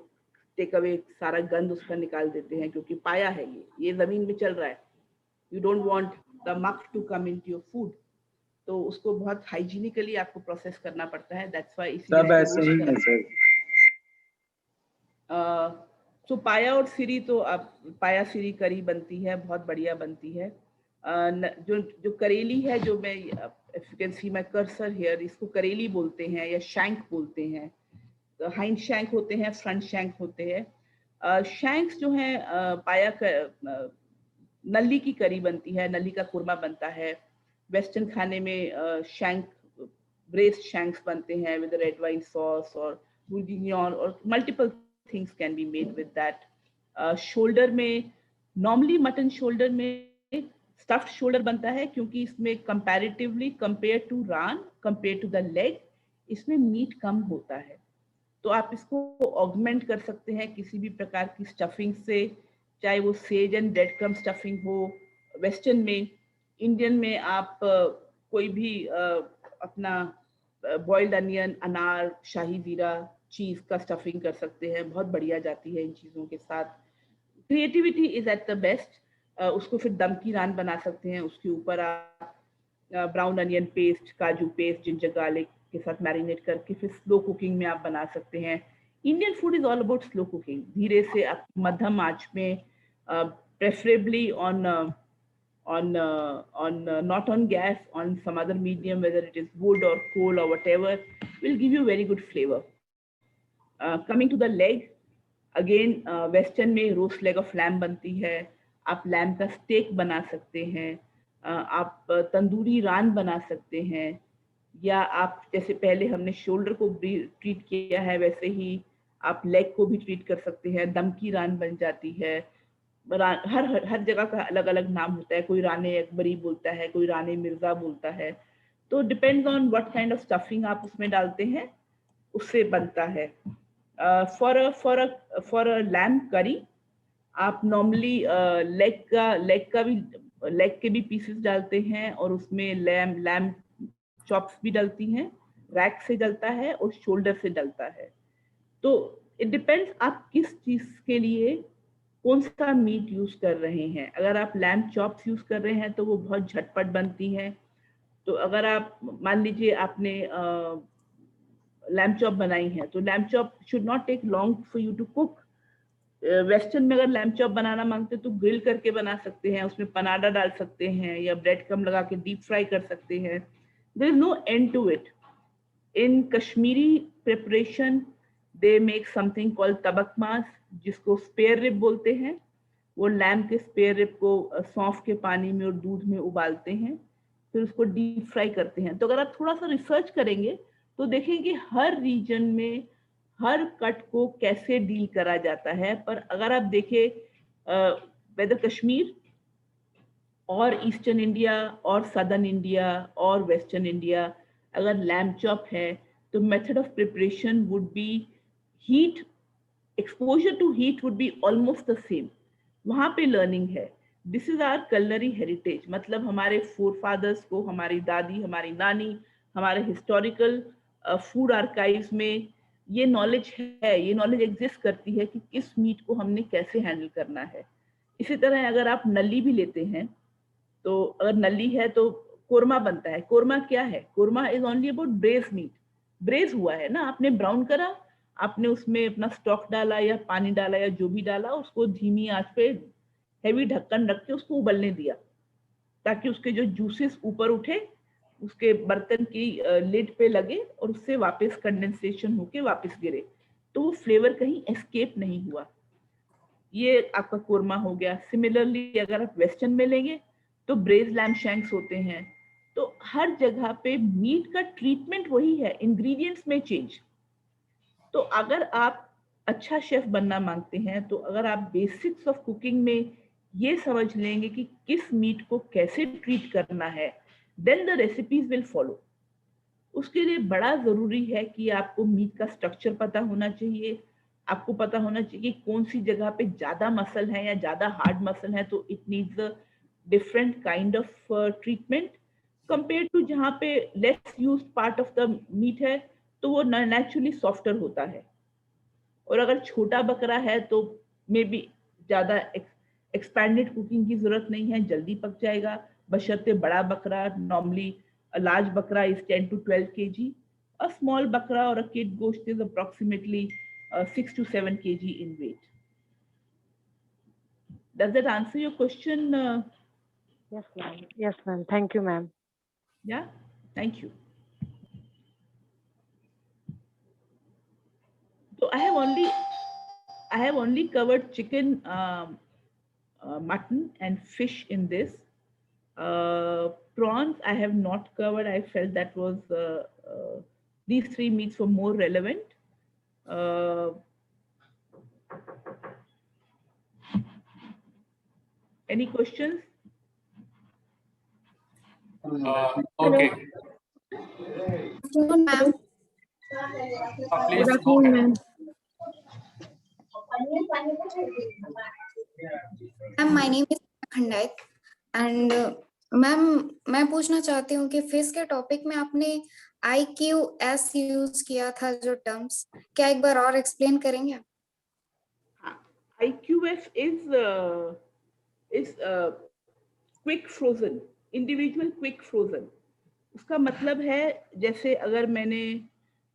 take away सारा गंद उसका निकाल देते हैं, क्योंकि पाया है ये जमीन में चल रहा है. You don't want the muck to come into your food. तो उसको बहुत हाइजीनिकली आपको प्रोसेस करना पड़ता है. That's why सब ऐसे ही है सर. तो पाया और सिरी तो आप पाया सिरी करी बनती है, बहुत बढ़िया बनती है. जो करेली है, जो मैं if you can see my cursor here, इसको करेली बोलते हैं या शैंक बोलते हैं. हाइंड शैंक होते हैं, फ्रंट शैंक होते हैं. शैंक्स जो हैं पाया नल्ली की करी बनती है, नल्ली का कुरमा बनता है. वेस्टर्न खाने में शैंक ब्रेस्ड शैंक्स बनते हैं विद रेड वाइन सॉस और बुर्गिनियन और multiple things can be made with that. Shoulder में नॉर्मली मटन शोल्डर में स्टफ्ड शोल्डर बनता है, क्योंकि इसमें कंपैरेटिवली कंपेयर टू रान, कंपेयर टू द लेग, इसमें मीट कम होता है. तो आप इसको ऑगमेंट कर सकते हैं किसी भी प्रकार की स्टफिंग से, चाहे वो says and bread crumb stuffing हो वेस्टर्न में. इंडियन में आप कोई भी अपना बॉइल्ड अनियन, अनार, शाही जीरा, चीज का स्टफिंग कर सकते हैं, बहुत बढ़िया जाती है इन चीज़ों के साथ. Creativity is at the best. उसको फिर दम की रान बना सकते हैं, उसके ऊपर आप ब्राउन अनियन पेस्ट, काजू पेस्ट, जिंजर गार्लिक के साथ मैरिनेट करके फिर स्लो कुकिंग में आप बना सकते हैं. Indian food is all about slow cooking. धीरे से आप मध्यम आंच में, preferably on not on gas, on some other medium, whether it is wood or coal or whatever, will give you very good flavor. Coming to the leg, again western में roast leg of lamb बनती है. आप lamb का stake बना सकते हैं, आप तंदूरी रान बना सकते हैं, या आप जैसे पहले हमने शोल्डर को ट्रीट किया है वैसे ही आप लेग को भी ट्रीट कर सकते हैं. दम की रान बन जाती है. हर जगह का अलग अलग नाम होता है. कोई राने अकबरी बोलता है, कोई राने मिर्जा बोलता है. तो depends on what kind of stuffing आप उसमें डालते हैं, उससे बनता है. फॉर अ लैम्ब करी आप नॉर्मली लेग के भी पीसेस डालते हैं, और उसमें लैम्ब चॉप्स भी डलती हैं, रैक से डलता है और शोल्डर से डलता है. तो इट डिपेंड्स आप किस चीज के लिए कौन सा मीट यूज कर रहे हैं. अगर आप लैम्ब चॉप्स यूज कर रहे हैं तो वो बहुत झटपट बनती हैं. तो अगर आप मान लीजिए आपने लैम्ब चॉप बनाई है, तो lamb chop should not take long for you to cook. Western में अगर लैम्ब चॉप बनाना मांगते तो ग्रिल करके बना सकते हैं, उसमें पनाडा डाल सकते हैं या ब्रेड क्रम्ब लगा के डीप फ्राई कर सकते हैं। There is no end to it. In Kashmiri preparation they make something called tabak maaz, जिसको स्पेयर रिब बोलते हैं। वो लैम्ब के स्पेयर रिब को सौंफ के पानी में और दूध में उबालते हैं, फिर उसको डीप फ्राई करते हैं। तो अगर आप थोड़ा सा रिसर्च करेंगे तो देखेंगे हर रीजन में हर कट को कैसे डील करा जाता है। पर अगर आप देखें वेदर कश्मीर और ईस्टर्न इंडिया और सदर्न इंडिया और वेस्टर्न इंडिया, अगर लैम्ब चॉप है तो method of preparation would be heat, exposure to heat would be almost the same. वहां पे लर्निंग है। This is our culinary heritage, मतलब हमारे फोर फादर्स को, हमारी दादी, हमारी नानी, हमारे हिस्टोरिकल फूड आर्काइव्स में ये नॉलेज है, ये नॉलेज एग्जिस्ट करती है कि किस मीट को हमने कैसे हैंडल करना है। इसी तरह अगर आप नली भी लेते हैं तो अगर नली है तो कोरमा बनता है। कोरमा क्या है? Korma is only about braise meat. Braise हुआ है ना, आपने ब्राउन करा, आपने उसमें अपना स्टॉक डाला या पानी डाला या जो भी डाला, उसको धीमी आंच पे हैवी ढक्कन रख के उसको उबलने दिया ताकि उसके जो जूसेस ऊपर उठे, उसके बर्तन की लिड पे लगे और उससे वापस कंडेंसेशन होके वापस गिरे, तो वो फ्लेवर कहीं एस्केप नहीं हुआ। ये आपका कोरमा हो गया। सिमिलरली अगर आप वेस्टर्न में लेंगे तो ब्रेज लैम्ब शैंक्स होते हैं। तो हर जगह पे मीट का ट्रीटमेंट वही है, इंग्रेडिएंट्स में चेंज। तो अगर आप अच्छा शेफ बनना मांगते हैं तो अगर आप बेसिक्स ऑफ कुकिंग में ये समझ लेंगे कि किस मीट को कैसे ट्रीट करना है, then the recipes will follow. उसके लिए बड़ा जरूरी है कि आपको मीट का स्ट्रक्चर पता होना चाहिए, आपको पता होना चाहिए कौन सी जगह पे ज्यादा मसल है या ज्यादा हार्ड मसल है, तो it needs a different kind of treatment compare to जहाँ पे less used part of the meat है तो वो नेचुरली सॉफ्टर होता है। और अगर छोटा बकरा है तो मे बी ज्यादा एक्सपैंडेड कुकिंग की जरूरत नहीं है, जल्दी पक जाएगा। बशर्ते बड़ा बकरा, normally a large bakra is 10 to 12 kg, a small bakra or a kid gosht is approximately 6 to 7 kg in weight. Does that answer your question? Yes, ma'am. Yes, ma'am. Thank you, ma'am. Yeah, thank you. So I have only covered chicken, mutton and fish in this. Prawns I have not covered. I felt that was these three meats were more relevant. Any questions? Okay. Afternoon, ma'am. Please Good go afternoon, ahead. Ma'am, my name is Khandait and ma'am मैं पूछना चाहती हूँ कि fish के topic में आपने IQS use किया था जो टर्म्स, क्या एक बार और एक्सप्लेन करेंगे आप? IQF is quick frozen, individual quick frozen. उसका मतलब है जैसे अगर मैंने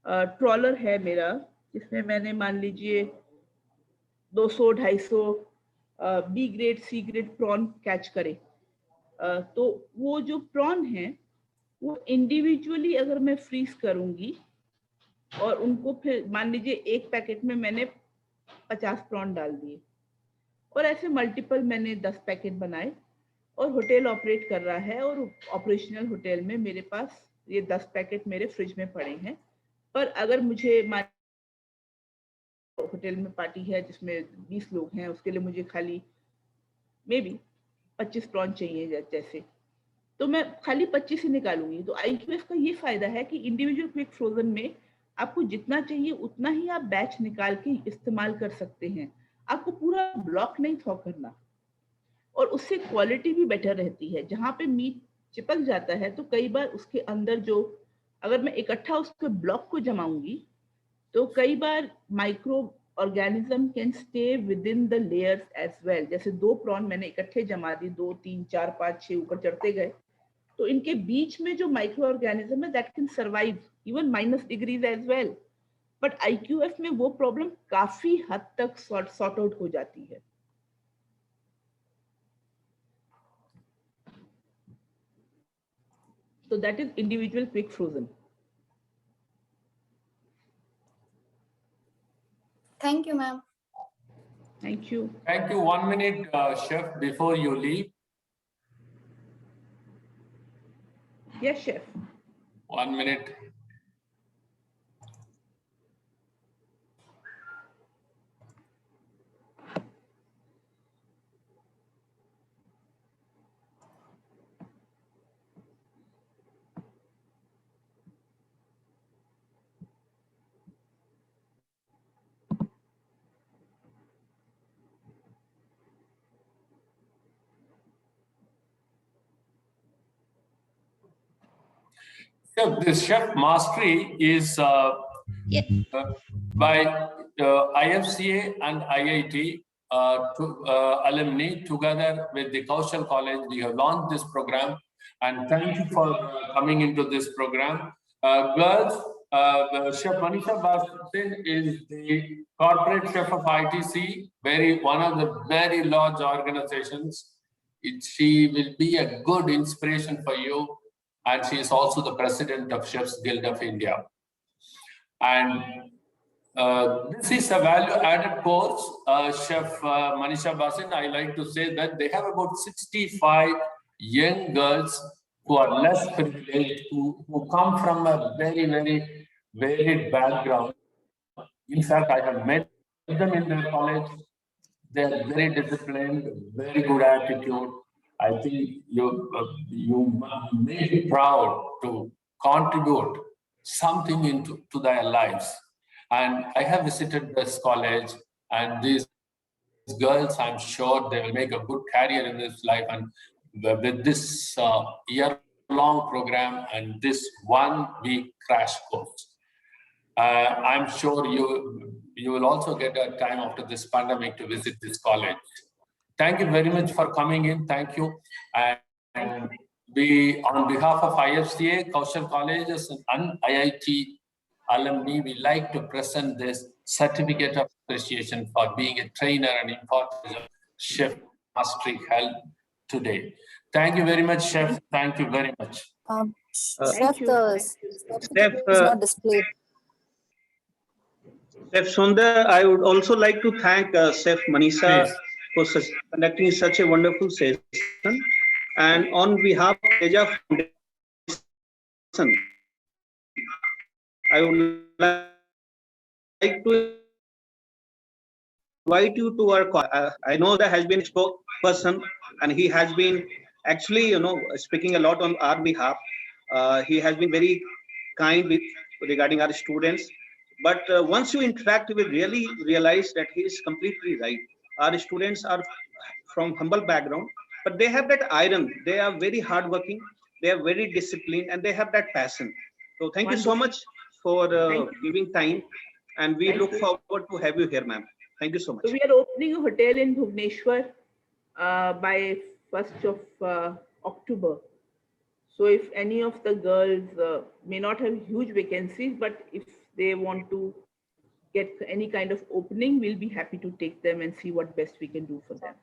ट्रॉलर है मेरा, जिसमें मैंने मान लीजिए 200-250 B grade C grade prawn catch करे, तो वो जो प्रॉन है वो इंडिविजुअली अगर मैं फ्रीज करूंगी और उनको फिर मान लीजिए एक पैकेट में मैंने 50 प्रॉन डाल दिए और ऐसे मल्टीपल मैंने 10 पैकेट बनाए और होटल ऑपरेट कर रहा है और ऑपरेशनल होटल में मेरे पास ये 10 पैकेट मेरे फ्रिज में पड़े हैं। पर अगर मुझे होटल में पार्टी है जिसमें 20 लोग हैं, उसके लिए मुझे खाली मे बी 25 प्रॉन चाहिए जैसे, तो मैं खाली 25 ही निकालूंगी। तो IQF का ये फायदा है कि इंडिविजुअल क्विक फ्रोजन में आपको जितना चाहिए उतना ही आप बैच निकाल के इस्तेमाल कर सकते हैं, आपको पूरा ब्लॉक नहीं थ्रो करना, और उससे क्वालिटी भी बेटर रहती है। जहाँ पे मीट चिपक जाता है तो कई बार उसके अंदर जो, अगर मैं इकट्ठा उसके ब्लॉक को जमाऊंगी तो कई बार microorganism can stay within the layers as well. जैसे 2 प्रॉन मैंने इकट्ठे जमा दी, 2 3 4 5 6 ऊपर चढ़ते गए, तो इनके बीच में जो माइक्रो ऑर्गेनिज्म है that can survive even -degrees as well. But IQF में वो प्रॉब्लम काफी हद तक सॉर्ट आउट हो जाती है. So that is individual quick frozen. Thank you, ma'am. Thank you. Thank you. 1 minute, Chef, before you leave. Yes, Chef. 1 minute. So this chef mastery is by IFCA and IIT alumni together with the Kaushal College. We have launched this program, and thank you for coming into this program. Girls, Chef Manisha Basin is the corporate chef of ITC, one of the very large organizations. She will be a good inspiration for you. And she is also the president of Chefs Guild of India. And this is a value-added course, Chef Manisha Basin. I like to say that they have about 65 young girls who are less privileged, who come from a very, very varied background. In fact, I have met them in their college. They are very disciplined, very good attitude. I think you may be proud to contribute something into their lives. And I have visited this college, and these girls, I'm sure they will make a good career in this life. And with this year-long program and this 1 week crash course, I'm sure you will also get a time after this pandemic to visit this college. Thank you very much for coming in. Thank you. And we, on behalf of IFCA, Kaushal Colleges and IIT alumni, we like to present this certificate of appreciation for being a trainer and important chef mastery held today. Thank you very much, Chef. Thank you very much. Chef, the certificate Chef, is not displayed. Chef Sundar, I would also like to thank Chef Manisha Please. for conducting such a wonderful session. And on behalf of Teja Foundation, I would like to invite you to our I know there has been a spokesperson, and he has been actually, speaking a lot on our behalf. He has been very kind regarding our students. But once you interact, you will really realize that he is completely right. Our students are from humble background, but they have that iron. They are very hardworking. They are very disciplined, and they have that passion. So thank you so much for giving time, and we look forward to have you here, ma'am. Thank you so much. So we are opening a hotel in Bhubaneswar by 1st of October. So if any of the girls may not have huge vacancies, but if they want to get any kind of opening, we'll be happy to take them and see what best we can do for them.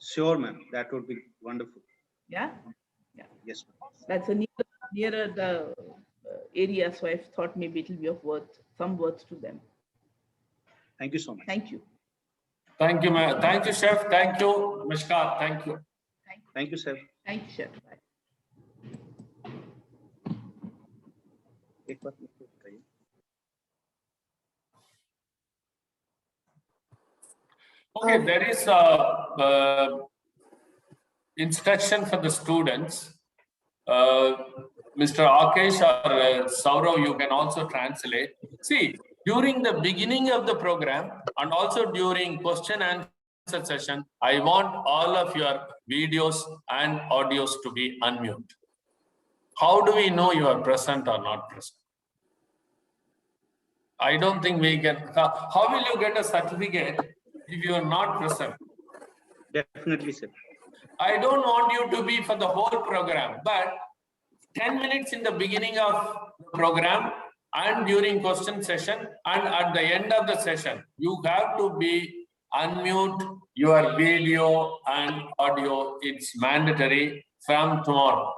Sure, ma'am. That would be wonderful. Yeah? Yeah. Yes, ma'am. That's nearer the area, so I thought maybe it will be of some worth to them. Thank you so much. Thank you. Thank you, ma'am. Thank you, Chef. Thank you, Mishka. Thank you. Thank you, sir. Thank you, Chef. Bye. Okay, there is instruction for the students. Mr. Akesh or Saurav, you can also translate. See, during the beginning of the program and also during question and answer session, I want all of your videos and audios to be unmute. How do we know you are present or not present? I don't think we can. How will you get a certificate if you are not present? Definitely, sir. I don't want you to be for the whole program, but 10 minutes in the beginning of the program and during question session and at the end of the session, you have to be unmute your video and audio. It's mandatory from tomorrow.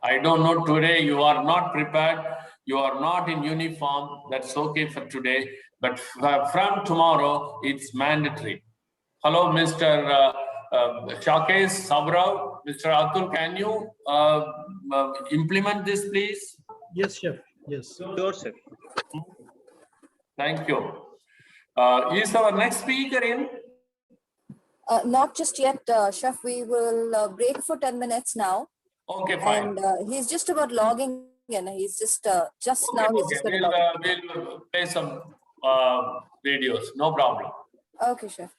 I don't know, today you are not prepared, you are not in uniform, that's okay for today, but from tomorrow, it's mandatory. Hello, Mr. Shakes Sabrao. Mr. Atul, can you implement this, please? Yes, chef. Yes. Sure, sir. Thank you. Is our next speaker in? Not just yet, Chef. We will break for 10 minutes now. Okay, fine. And he's just about logging in. He's just now. He's just Okay. gonna log in. We'll play some videos. No problem. Okay, Chef.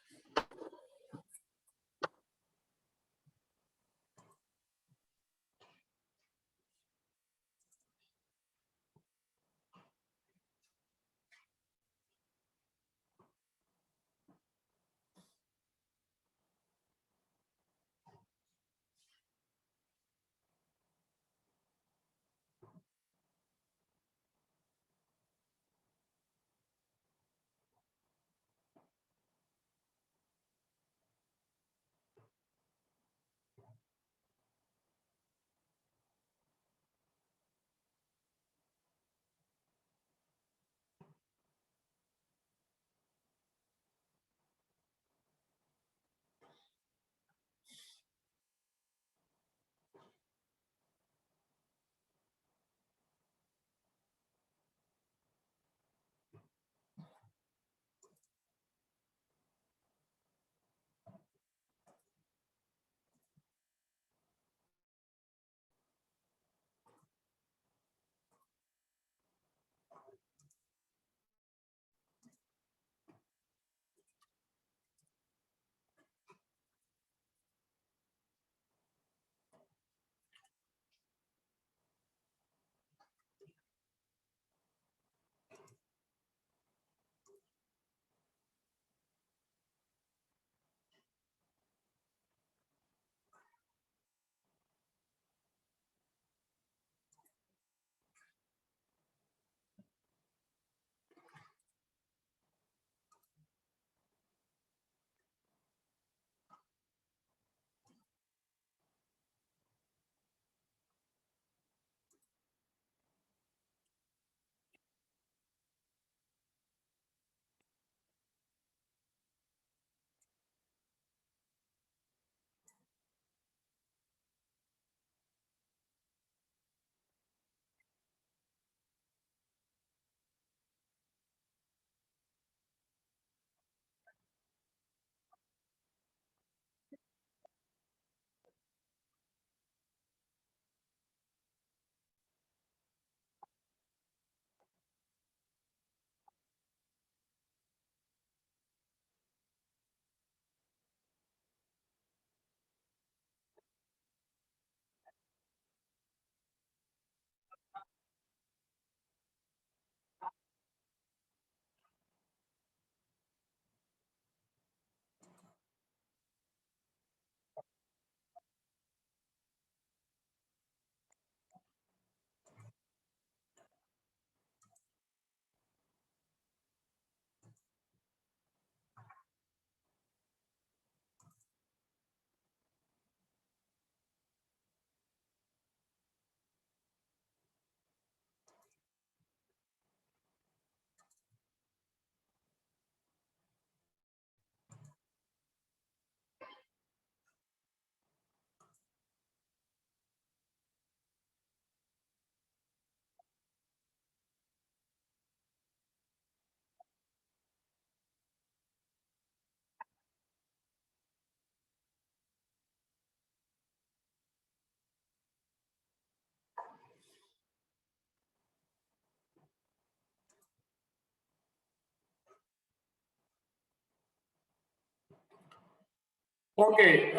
Okay,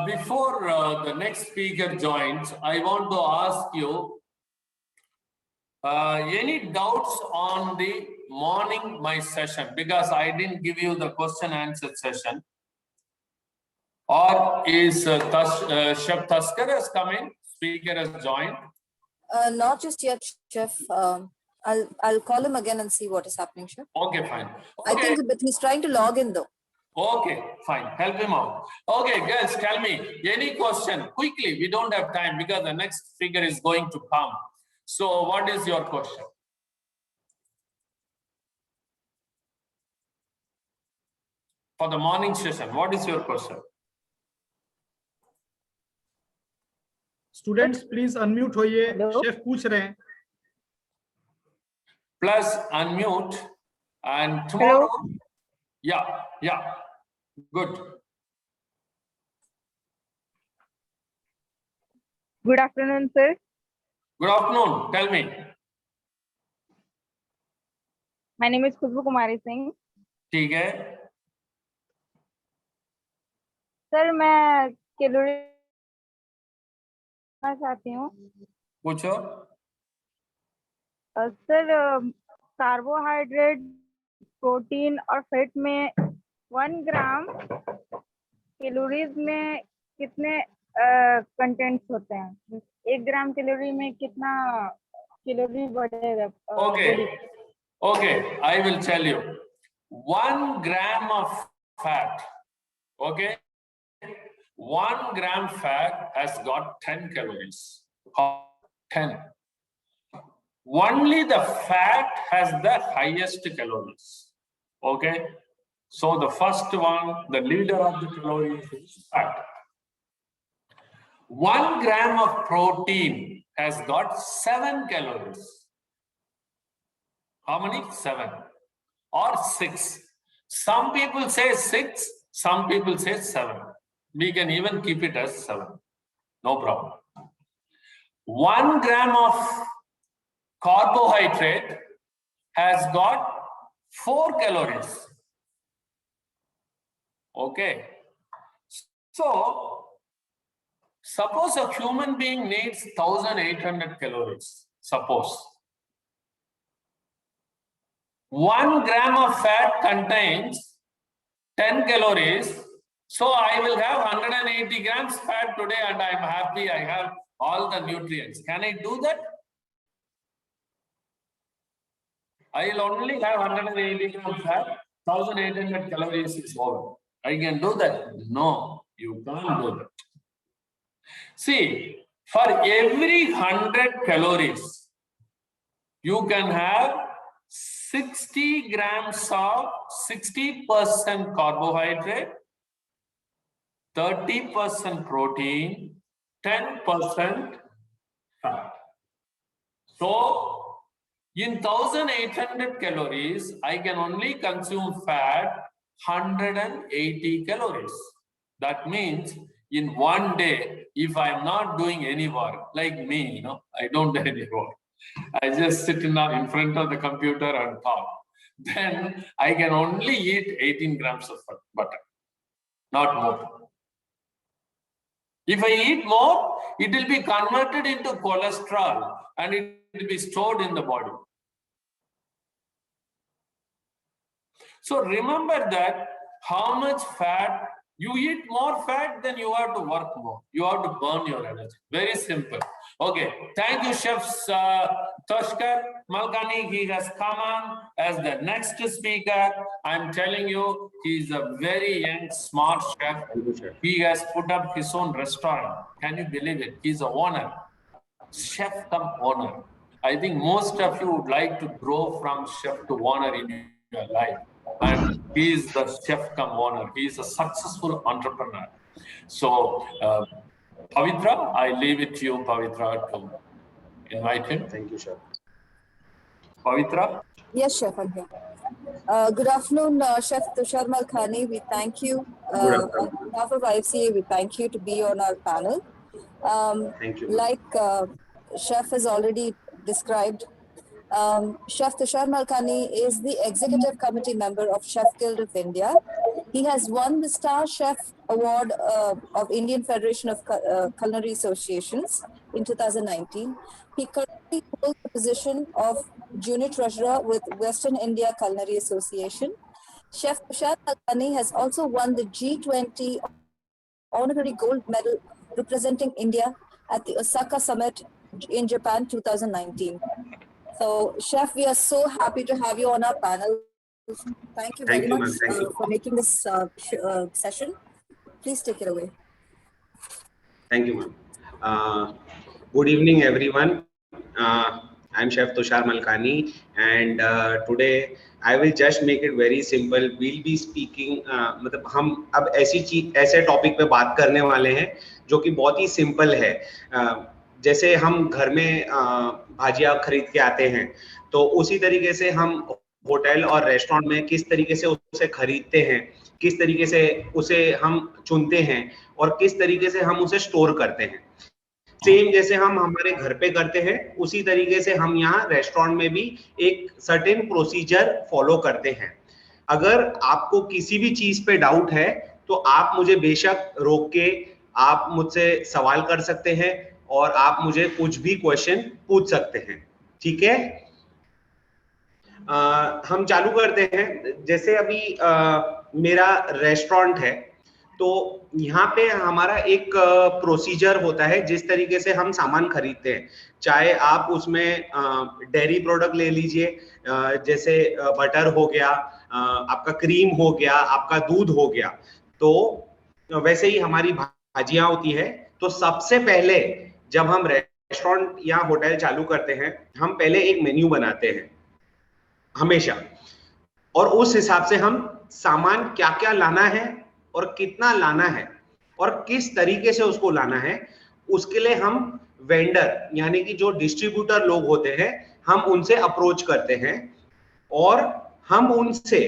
before the next speaker joins, I want to ask you any doubts on the morning my session, because I didn't give you the question answer session. Or is Chef Taskar has come in, speaker has joined? Not just yet, Chef. I'll call him again and see what is happening, chef. Okay, fine. I Okay. think but he's trying to log in though. Okay, fine. Help him out. Okay, girls, tell me any question quickly. We don't have time because the next figure is going to come. So, what is your question? For the morning session, what is your question? Students, please unmute होइए. Hello? Chef पूछ रहे हैं. Plus unmute and tomorrow. Yeah, good. Good afternoon, sir. Good afternoon. Tell me. My name is Khushbu Kumari Singh. ठीक है. Sir मैं calorie चाहती हूँ. पूछो. सर कार्बोहाइड्रेट, प्रोटीन और फैट में 1 ग्राम कैलोरीज में कितने कंटेंट्स होते हैं? 1 ग्राम कैलोरी में कितना कैलोरी बढ़ेगा? Okay, I will tell you. 1 gram of fat, okay? 1 gram fat has got 10 calories. 10. Only the fat has the highest calories. Okay? So the first one, the leader of the calories is fat. 1 gram of protein has got 7 calories. How many? 7 or 6. Some people say 6, some people say 7. We can even keep it as 7. No problem. 1 gram of carbohydrate has got 4 calories. Okay. So, suppose a human being needs 1800 calories. Suppose. 1 gram of fat contains 10 calories. So I will have 180 grams fat today and I'm happy I have all the nutrients. Can I do that? I will only have 180 grams fat, 1800 calories is over. I can do that? No, you can't do that. See, for every 100 calories, you can have 60 grams of 60% carbohydrate, 30% protein, 10% fat. So, in 1800 calories, I can only consume fat 180 calories. That means in one day, if I'm not doing any work, like me, I don't do any work. I just sit in front of the computer and talk. Then I can only eat 18 grams of butter, not more. If I eat more, it will be converted into cholesterol and it will be stored in the body. So remember that how much fat, you eat more fat, then you have to work more. You have to burn your energy. Very simple. Okay, thank you, Chef Toshkar Malkani. He has come on as the next speaker. I'm telling you, he's a very young, smart chef. He has put up his own restaurant. Can you believe it? He's a owner, chef come owner. I think most of you would like to grow from chef to owner in your life. And he is the chef come owner. He is a successful entrepreneur. So, Pavitra, I leave it to you, Pavitra, to invite him. Thank you, Chef. Pavitra? Yes, Chef, I'm here. Good afternoon, Chef Tushar Malkani. We thank you. On behalf of IFCA, we thank you to be on our panel. Thank you. Like Chef has already described, Chef Tushar Malkani is the executive committee member of Chef Guild of India. He has won the Star Chef Award of Indian Federation of Culinary Associations in 2019. He currently holds the position of Junior Treasurer with Western India Culinary Association. Chef Tushar Malkani has also won the G20 Honorary Gold Medal representing India at the Osaka Summit in Japan 2019. So, Chef, we are so happy to have you on our panel. Thank you very Thank you, much ma'am. Thank you. for making this session. Please take it away. Thank you, ma'am. Good evening, everyone. I'm Chef Tushar Malkani, and today I will just make it very simple. We'll be speaking. मतलब हम अब ऐसे topic पे बात करने वाले हैं जो कि बहुत ही सिंपल है. जैसे हम घर में भाजिया खरीद के आते हैं, तो उसी तरीके से हम होटल और रेस्टोरेंट में किस तरीके से उसे खरीदते हैं, किस तरीके से उसे हम चुनते हैं और किस तरीके से हम उसे स्टोर करते हैं. सेम जैसे हम हमारे घर पे करते हैं, उसी तरीके से हम यहाँ रेस्टोरेंट में भी एक सर्टेन प्रोसीजर फॉलो करते हैं. अगर आपको किसी भी चीज पे डाउट है तो आप मुझे बेशक रोक के आप मुझसे सवाल कर सकते हैं और आप मुझे कुछ भी क्वेश्चन पूछ सकते हैं. ठीक है, हम चालू करते हैं. जैसे अभी मेरा रेस्टोरेंट है, तो यहाँ पे हमारा एक प्रोसीजर होता है जिस तरीके से हम सामान खरीदते हैं. चाहे आप उसमें डेयरी प्रोडक्ट ले लीजिए, जैसे बटर हो गया, आपका क्रीम हो गया, आपका दूध हो गया, तो वैसे ही हमारी भाजियां होती है. तो सबसे पहले जब हम रेस्टोरेंट या होटल चालू करते हैं, हम पहले एक मेन्यू बनाते हैं हमेशा, और उस हिसाब से हम सामान क्या क्या लाना है और कितना लाना है और किस तरीके से उसको लाना है, उसके लिए हम वेंडर यानी कि जो डिस्ट्रीब्यूटर लोग होते हैं, हम उनसे अप्रोच करते हैं और हम उनसे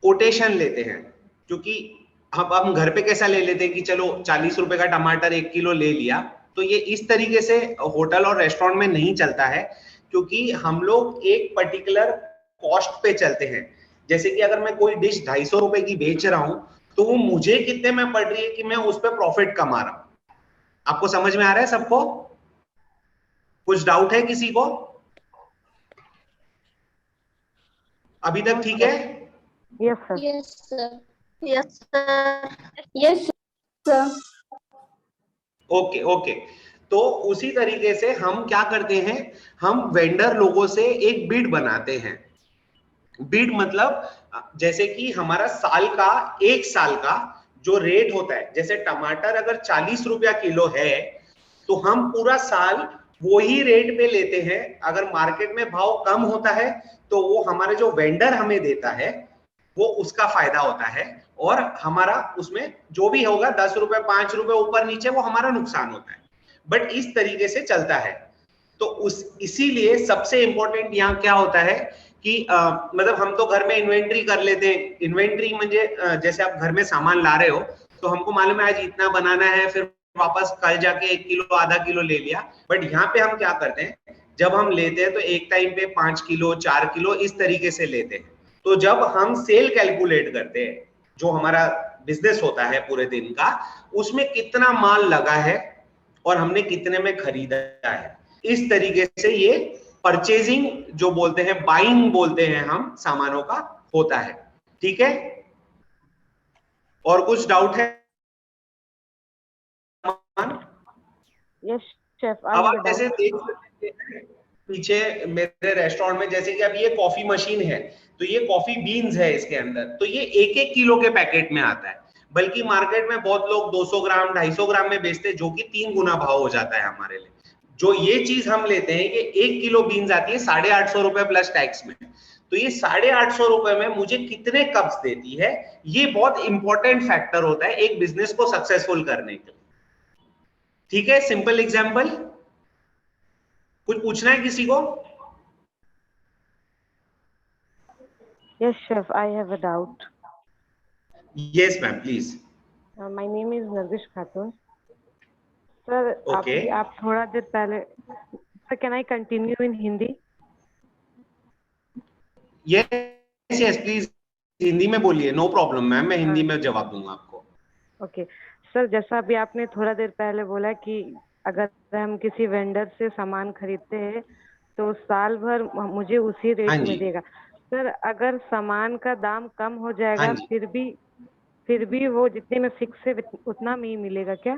कोटेशन लेते हैं. क्योंकि हम घर पे कैसा ले लेते हैं कि चलो 40 रुपए का टमाटर 1 किलो ले लिया, तो ये इस तरीके से होटल और रेस्टोरेंट में नहीं चलता है, क्योंकि हम लोग एक पर्टिकुलर कॉस्ट पे चलते हैं. जैसे कि अगर मैं कोई डिश 250 रुपए की बेच रहा हूं, तो वो मुझे कितने में पड़ रही है कि मैं उस पर प्रॉफिट कमा रहा हूं. आपको समझ में आ रहा है सबको? कुछ डाउट है किसी को? अभी तक ठीक है? Yes, sir. Yes, sir. Yes, sir. Yes, sir. Okay okay. तो उसी तरीके से हम क्या करते हैं, हम वेंडर लोगों से एक बिड बनाते हैं. बिड मतलब जैसे कि हमारा एक साल का जो रेट होता है, जैसे टमाटर अगर 40 रुपया किलो है, तो हम पूरा साल वो ही रेट पे लेते हैं. अगर मार्केट में भाव कम होता है तो वो हमारे जो वेंडर हमें देता है वो उसका फायदा होता है, और हमारा उसमें जो भी होगा 10 रुपए 5 रुपए ऊपर नीचे वो हमारा नुकसान होता है. बट इस तरीके से चलता है. तो इसीलिए सबसे इंपॉर्टेंट यहाँ क्या होता है कि मतलब हम तो घर में इन्वेंट्री कर लेते हैं. इन्वेंट्री म्हणजे जैसे आप घर में सामान ला रहे हो, तो हमको मालूम है आज इतना बनाना है, फिर वापस कल जाके 1 किलो आधा किलो ले लिया. बट यहाँ पे हम क्या करते हैं, जब हम लेते हैं तो एक टाइम पे 5 किलो 4 किलो इस तरीके से लेते हैं. तो जब हम सेल कैलकुलेट करते हैं, जो हमारा बिजनेस होता है पूरे दिन का, उसमें कितना माल लगा है और हमने कितने में खरीदा है, इस तरीके से ये परचेजिंग जो बोलते हैं, बाइंग बोलते हैं हम, सामानों का होता है. ठीक है, और कुछ डाउट है? Yes, chef. I अब have a आप जैसे doubt. देख सकते हैं पीछे मेरे रेस्टोरेंट में, जैसे कि अब ये कॉफी मशीन है, तो ये कॉफी बीन्स है इसके अंदर, तो ये 1-1 किलो के पैकेट में आता है. बल्कि मार्केट में बहुत लोग 200 ग्राम 250 ग्राम में बेचते हैं, जो कि 3 गुना भाव हो जाता है हमारे लिए. जो ये चीज हम लेते हैं, ये 1 किलो बीन्स आती है 850 रुपए प्लस टैक्स में. तो ये 850 रुपए में मुझे कितने कप्स देती है, ये बहुत इंपॉर्टेंट फैक्टर होता है एक बिजनेस को सक्सेसफुल करने के लिए. ठीक है, सिंपल एग्जांपल. कुछ पूछना है किसी को? Yes, chef. I have a doubt. Yes ma'am, please. My name is Nargish Khatun. Sir, Okay. आप थोड़ा देर पहले. Sir, can I continue in Hindi? Yes yes please, Hindi में बोलिए, नो प्रॉब्लम मैम, मैं हिंदी में जवाब दूंगा आपको. ओके सर, जैसा अभी आपने थोड़ा देर पहले बोला कि अगर हम किसी वेंडर से सामान खरीदते हैं तो साल भर मुझे उसी हाँ रेट जी. में देगा. सर, अगर सामान का दाम कम हो हाँ जाएगा, जी. फिर भी वो जितने में फिक्स है उतना में ही मिलेगा क्या?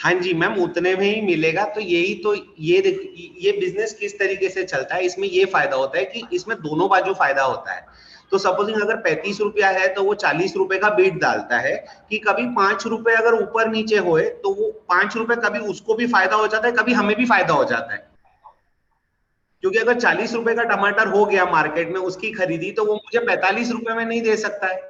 हाँ जी मैम, उतने में ही मिलेगा। तो यही तो ये बिजनेस किस तरीके से चलता है, इसमें ये फायदा होता है कि इसमें दोनों बाजू फायदा होता है। तो सपोजिंग अगर 35 रुपया है तो वो 40 रुपए का बीट डालता है कि कभी 5 रुपए अगर ऊपर नीचे होए तो वो 5 रुपए कभी उसको भी फायदा हो जाता है, कभी हमें भी फायदा हो जाता है। क्योंकि अगर 40 रुपए का टमाटर हो गया मार्केट में उसकी खरीदी, तो वो मुझे 45 रुपए में नहीं दे सकता है,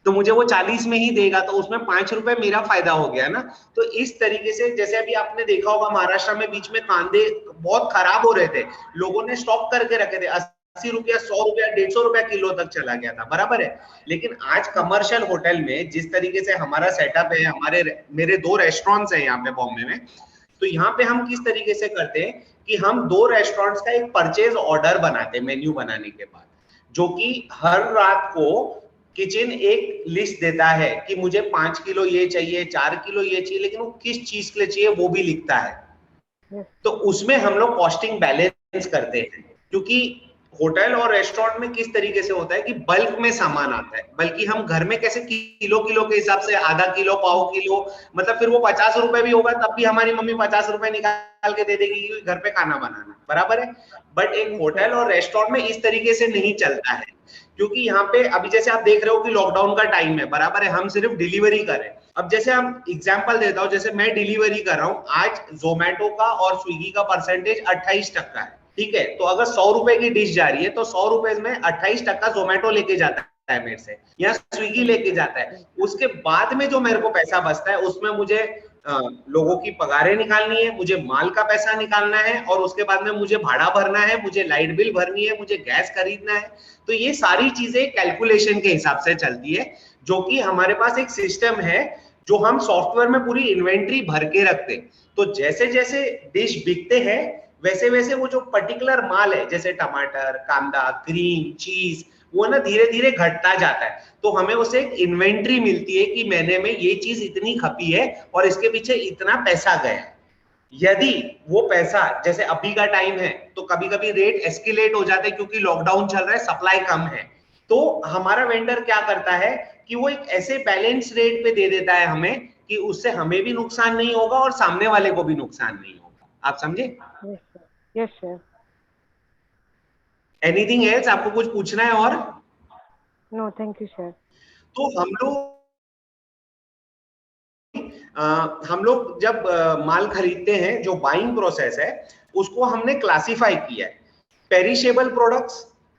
तो मुझे वो 40 में ही देगा, तो उसमें 5 रुपए मेरा फायदा हो गया ना। तो इस तरीके से, जैसे अभी आपने देखा होगा महाराष्ट्र में बीच में कांदे बहुत खराब हो रहे थे, लोगों ने स्टॉक करके रखे थे, 80 रुपया, 100 रुपया, 150 रुपया किलो तक चला गया था, बराबर है। लेकिन आज कमर्शियल होटल में जिस तरीके से हमारा सेटअप है, मेरे 2 रेस्टोरेंट्स हैं यहाँ पे बॉम्बे में, तो यहाँ पे हम किस तरीके से करते हैं कि हम 2 रेस्टोरेंट्स का एक परचेज ऑर्डर बनाते हैं मेन्यू बनाने के बाद, जो कि हर रात को किचन एक लिस्ट देता है कि मुझे 5 किलो ये चाहिए, 4 किलो ये चाहिए, लेकिन वो किस चीज के लिए चाहिए वो भी लिखता है। तो उसमें हम लोग कॉस्टिंग बैलेंस करते हैं, क्योंकि होटल और रेस्टोरेंट में किस तरीके से होता है कि बल्क में सामान आता है, बल्कि हम घर में कैसे किलो के हिसाब से, आधा किलो, पाव किलो, मतलब फिर वो 50 रुपए भी होगा तब भी हमारी मम्मी 50 रुपए निकाल के दे देगी कि घर पे खाना बनाना, बराबर है। बट एक होटल और रेस्टोरेंट में इस तरीके से नहीं चलता है, क्योंकि यहाँ पे अभी जैसे आप देख रहे हो कि लॉकडाउन का टाइम है, बराबर है, हम सिर्फ डिलीवरी करें। अब जैसे हम एग्जांपल देता हूँ, जैसे मैं डिलीवरी कर रहा हूँ, आज जोमेटो का और स्विगी का परसेंटेज 28% है, ठीक है। तो अगर 100 रुपए की डिश जा रही है तो 100 रुपए में 28% जोमेटो लेके जाता है मेरे से, या स्विगी लेके जाता है। उसके बाद में जो मेरे को पैसा बचता है उसमें मुझे लोगों की पगारें निकालनी है, मुझे माल का पैसा निकालना है, और उसके बाद में मुझे भाड़ा भरना है, मुझे लाइट बिल भरनी है, मुझे गैस खरीदना है। तो ये सारी चीजें कैलकुलेशन के हिसाब से चलती है, जो कि हमारे पास एक सिस्टम है जो हम सॉफ्टवेयर में पूरी इन्वेंट्री भर के रखते। तो जैसे जैसे डिश बिकते हैं वैसे वैसे वो जो पर्टिकुलर माल है, जैसे टमाटर, कांदा, क्रीम, चीज, वो ना धीरे धीरे घटता जाता है। तो हमें उसे एक इन्वेंट्री मिलती है कि महीने में ये चीज इतनी खपी है और इसके पीछे इतना पैसा गया। यदि वो पैसा, जैसे अभी का टाइम है तो कभी कभी रेट एस्केलेट हो जाते हैं क्योंकि लॉकडाउन चल रहा है, सप्लाई कम है, तो हमारा वेंडर क्या करता है कि वो एक ऐसे बैलेंस रेट पे दे देता है हमें कि उससे हमें भी नुकसान नहीं होगा और सामने वाले को भी नुकसान नहीं होगा। आप समझे? Yes sir. एनीथिंग एल्स आपको कुछ पूछना है और? No thank you sir. तो हम लोग जब माल खरीदते हैं, जो बाइंग प्रोसेस है उसको हमने क्लासिफाई किया है। पेरिशेबल प्रोडक्ट्स,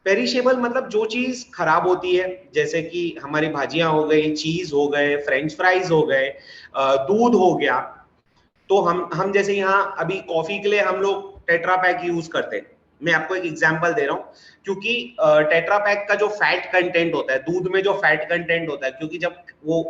पेरिशेबल मतलब जो चीज खराब होती है, जैसे कि हमारी भाजियां हो गई, चीज हो गए, फ्रेंच फ्राइज हो गए, दूध हो गया। तो हम जैसे यहाँ अभी कॉफी के लिए हम लोग टेट्रा पैक यूज करते हैं। मैं आपको एक एग्जांपल दे रहा हूँ, क्योंकि टेट्रा पैक का जो फैट कंटेंट होता है, दूध में जो फैट कंटेंट होता है, क्योंकि जब वो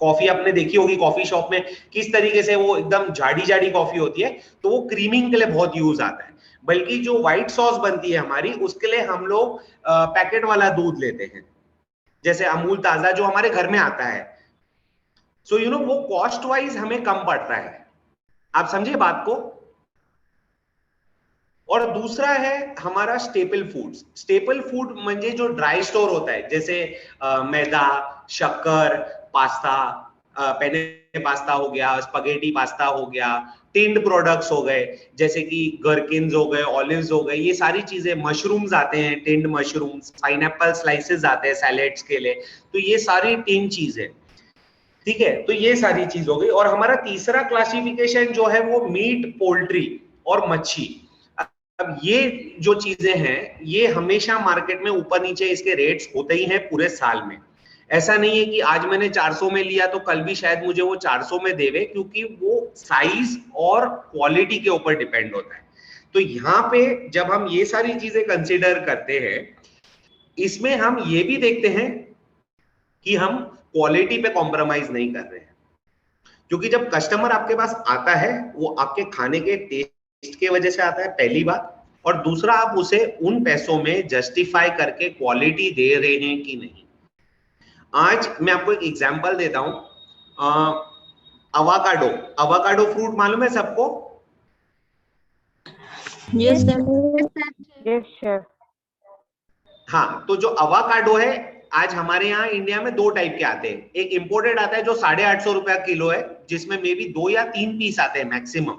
कॉफी आपने देखी होगी कॉफी शॉप में किस तरीके से वो एकदम झाड़ी झाड़ी कॉफी होती है, तो वो क्रीमिंग के लिए बहुत यूज आता है। बल्कि जो व्हाइट सॉस बनती है हमारी, उसके लिए हम लोग पैकेट वाला दूध लेते हैं, जैसे अमूल ताजा जो हमारे घर में आता है। सो यू नो वो कॉस्ट वाइज हमें कम पड़ता है। आप समझे बात को? और दूसरा है हमारा स्टेपल फूड्स। स्टेपल फूड म्हणजे जो ड्राई स्टोर होता है, जैसे मैदा, शक्कर, पास्ता, पेने पास्ता हो गया, स्पगेटी पास्ता हो गया, टिन्ड प्रोडक्ट्स हो गए, जैसे कि गरकिन्स हो गए, ऑलिव्स हो गए, ये सारी चीजें, मशरूम्स आते हैं, टिन्ड मशरूम्स, पाइनएप्पल स्लाइसेस आते हैं सैलेड्स के लिए, तो ये सारी टिन चीजें, ठीक है। तो ये सारी चीज हो गई। और हमारा तीसरा क्लासिफिकेशन जो है वो मीट, पोल्ट्री और मच्छी। अब ये जो चीजें हैं ये हमेशा मार्केट में ऊपर नीचे इसके रेट्स होते ही हैं पूरे साल में। ऐसा नहीं है कि आज मैंने 400 में लिया तो कल भी शायद मुझे वो 400 में देवे, क्योंकि वो साइज और क्वालिटी के ऊपर डिपेंड होता है। तो यहाँ पे जब हम ये सारी चीजें कंसीडर करते हैं, इसमें हम ये भी देखते हैं कि हम क्वालिटी पे कॉम्प्रोमाइज नहीं कर रहे हैं, क्योंकि जब कस्टमर आपके पास आता है वो आपके खाने के टेस्ट के वजह से आता है, पहली बात, और दूसरा आप उसे उन पैसों में जस्टिफाई करके क्वालिटी दे रहे हैं कि नहीं। आज मैं आपको एक एग्जांपल देता हूं, अवाकाडो। अवाकाडो फ्रूट मालूम है सबको? Yes sir. हाँ, तो जो अवाकाडो है आज हमारे यहाँ इंडिया में 2 टाइप के आते हैं। एक इंपोर्टेड आता है जो 850 रुपया किलो है, जिसमें मे बी 2 या 3 पीस आते हैं मैक्सिमम,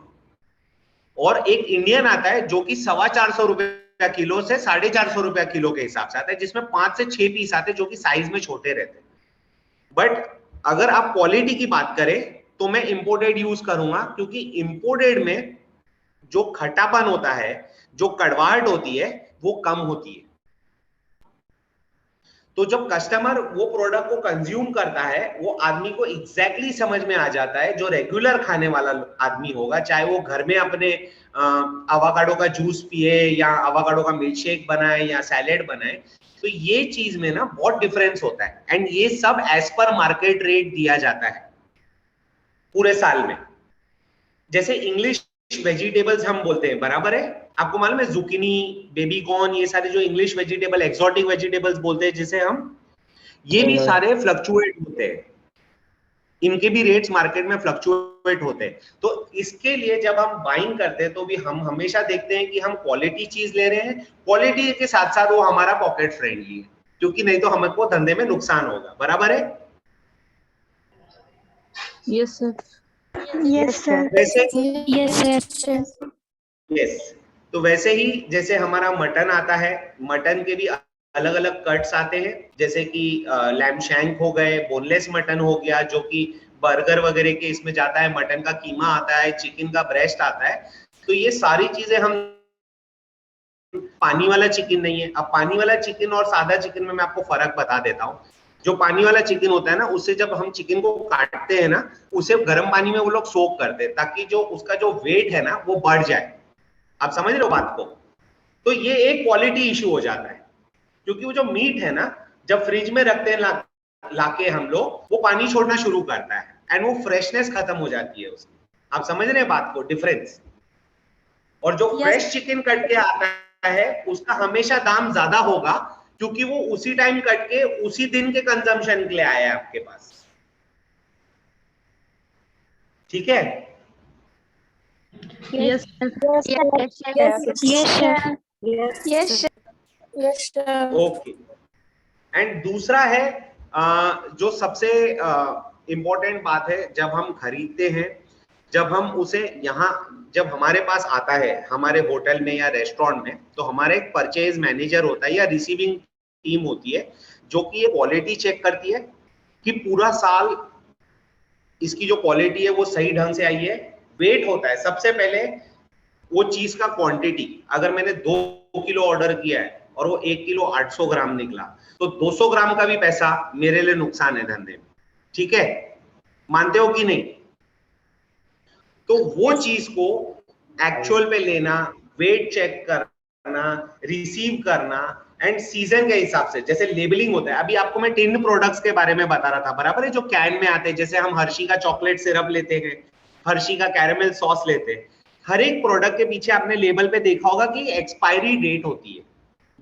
और एक इंडियन आता है जो कि 425 रुपया किलो से 450 रुपया किलो के हिसाब से आता है, जिसमें 5 से 6 पीस आते हैं जो कि साइज में छोटे रहते हैं। बट अगर आप क्वालिटी की बात करें तो मैं इंपोर्टेड यूज करूंगा, क्योंकि इंपोर्टेड में जो खट्टापन होता है, जो कड़वाहट होती है, वो कम होती है। तो जब कस्टमर वो प्रोडक्ट को कंज्यूम करता है, वो आदमी को एग्जैक्टली समझ में आ जाता है, जो रेगुलर खाने वाला आदमी होगा, चाहे वो घर में अपने अवाकाडो का जूस पिए या अवाकाडो का मिल्क शेक बनाए या सैलेड बनाए, तो ये चीज में ना बहुत डिफरेंस होता है। एंड ये सब एज पर मार्केट रेट दिया जाता है पूरे साल में। जैसे इंग्लिश वेजिटेबल्स हम बोलते हैं, बराबर है, आपको मालूम है, जुकीनी, बेबी कॉर्न, ये सारे जो इंग्लिश वेजिटेबल, एक्सोटिक वेजिटेबल्स बोलते हैं जिसे हम, ये भी सारे फ्लक्चुएट होते हैं, इनके भी रेट्स मार्केट में फ्लक्चुएट होते हैं। तो इसके लिए जब हम बाइंग करते हैं तो भी हम हमेशा देखते हैं कि हम क्वालिटी चीज ले रहे हैं, क्वालिटी के साथ साथ वो हमारा पॉकेट फ्रेंडली है, क्योंकि नहीं तो हमको धंधे में नुकसान होगा, बराबर है। यस सर, यस सर, वैसे यस सर, यस, तो वैसे ही जैसे हमारा मटन आता है, मटन के भी अलग अलग कट्स आते हैं, जैसे कि लैम शैंक हो गए, बोनलेस मटन हो गया जो कि बर्गर वगैरह के इसमें जाता है, मटन का कीमा आता है, चिकन का ब्रेस्ट आता है। तो ये सारी चीजें हम, पानी वाला चिकन नहीं है। अब पानी वाला चिकन और सादा चिकन में मैं आपको फर्क बता देता हूँ। जो पानी वाला चिकन होता है ना, उससे जब हम चिकन को काटते हैं ना, उसे गर्म पानी में वो लोग सोक करते हैं ताकि जो उसका जो वेट है ना वो बढ़ जाए। आप समझ रहे हो बात को? तो ये एक क्वालिटी इश्यू हो जाता है, क्योंकि वो जो मीट है ना, जब फ्रिज में रखते हैं लाके हम लोग, वो पानी छोड़ना शुरू करता है एंड वो फ्रेशनेस खत्म हो जाती है उसकी। आप समझ रहे हैं बात को, डिफरेंस? और जो फ्रेश चिकन कट के आता है उसका हमेशा दाम ज्यादा होगा, क्योंकि वो उसी टाइम कट के उसी दिन के कंजम्पशन के लिए आया है आपके पास। ठीक है? Yes sir, okay. एंड दूसरा है जो सबसे इंपॉर्टेंट बात है, जब हम खरीदते हैं, जब हम उसे यहाँ, जब हमारे पास आता है हमारे होटल में या रेस्टोरेंट में, तो हमारा एक परचेज मैनेजर होता है या रिसीविंग टीम होती है जो कि ये क्वालिटी चेक करती है कि पूरा साल इसकी जो क्वालिटी है वो सही ढंग से आई है। वेट होता है सबसे पहले, वो चीज का क्वांटिटी, अगर मैंने 2 किलो ऑर्डर किया है और वो 1 किलो 800 ग्राम निकला, तो 200 ग्राम का भी पैसा मेरे लिए नुकसान है धंधे में। ठीक है, मानते हो कि नहीं? तो वो चीज को एक्चुअल पे लेना, वेट चेक करना, रिसीव करना, एंड सीजन के हिसाब से, जैसे लेबलिंग होता है। अभी आपको मैं टिन्ड प्रोडक्ट्स के बारे में बता रहा था, बराबर है, जो कैन में आते हैं, जैसे हम हर्षी का चॉकलेट सिरप लेते हैं, हर्षी का कैरेमल सॉस लेते हैं, हर एक प्रोडक्ट के पीछे आपने लेबल पे देखा होगा कि एक्सपायरी डेट होती है,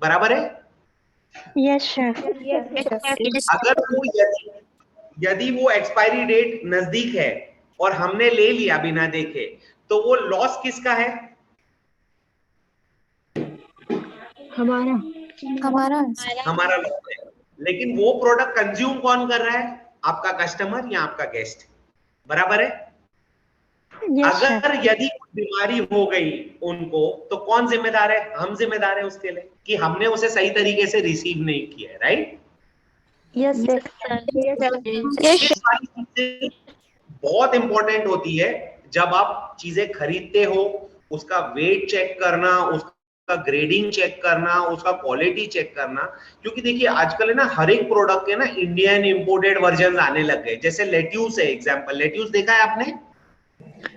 बराबर है? यस सर, अगर वो यदि वो एक्सपायरी डेट नजदीक है और हमने ले लिया बिना देखे, तो वो लॉस किसका है? हमारा लॉस है। लेकिन वो प्रोडक्ट कंज्यूम कौन कर रहा है? आपका कस्टमर या आपका गेस्ट, बराबर है? अगर यदि बीमारी हो गई उनको, तो कौन जिम्मेदार है? हम जिम्मेदार है उसके लिए कि हमने उसे सही तरीके से रिसीव नहीं किया है, राइट? यस बहुत इंपॉर्टेंट होती है जब आप चीजें खरीदते हो, उसका वेट चेक करना, उसका ग्रेडिंग चेक करना, उसका क्वालिटी चेक करना। क्योंकि देखिए आजकल है ना, हर एक प्रोडक्ट के ना इंडियन इंपोर्टेड वर्जन आने लग गए। जैसे लेट्यूस है, एग्जांपल, लेट्यूस देखा है आपने?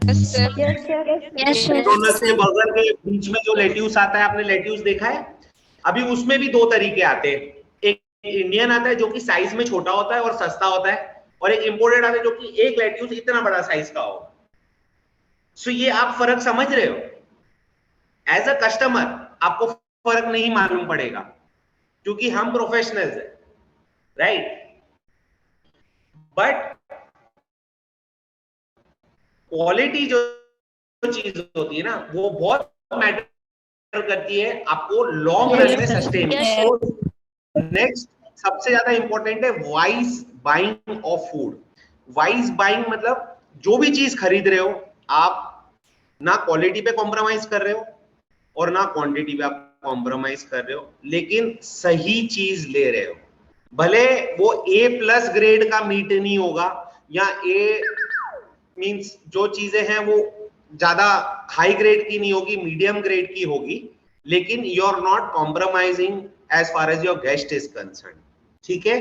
मैकडॉनल्ड्स के बर्गर के बीच में जो लेट्यूस आता है, आपने लेट्यूस देखा है? अभी उसमें भी 2 तरीके आते हैं। एक इंडियन आता है जो कि साइज में छोटा होता है और सस्ता होता है, और एक इंपोर्टेड आता है जो कि एक लेट्यूस इतना बड़ा साइज का होगा। सो ये आप फर्क समझ रहे हो? एज अ कस्टमर आपको फर्क नहीं मालूम पड़ेगा, क्योंकि हम प्रोफेशनल्स हैं, राइट? बट क्वालिटी जो चीज होती है ना, वो बहुत मैटर करती है आपको लॉन्ग रन में सस्टेन। नेक्स्ट सबसे ज्यादा इंपॉर्टेंट है wise buying of food. Wise buying मतलब जो भी चीज खरीद रहे हो आप ना क्वालिटी पे कॉम्प्रोमाइज कर रहे हो और ना क्वांटिटी पे आप कॉम्प्रोमाइज कर रहे हो, लेकिन सही चीज ले रहे हो। भले वो A+ ग्रेड का मीट नहीं होगा या A मींस जो चीजें हैं वो ज्यादा हाई ग्रेड की नहीं होगी, मीडियम ग्रेड की होगी, लेकिन you are not compromising as far as your guest is concern. ठीक है,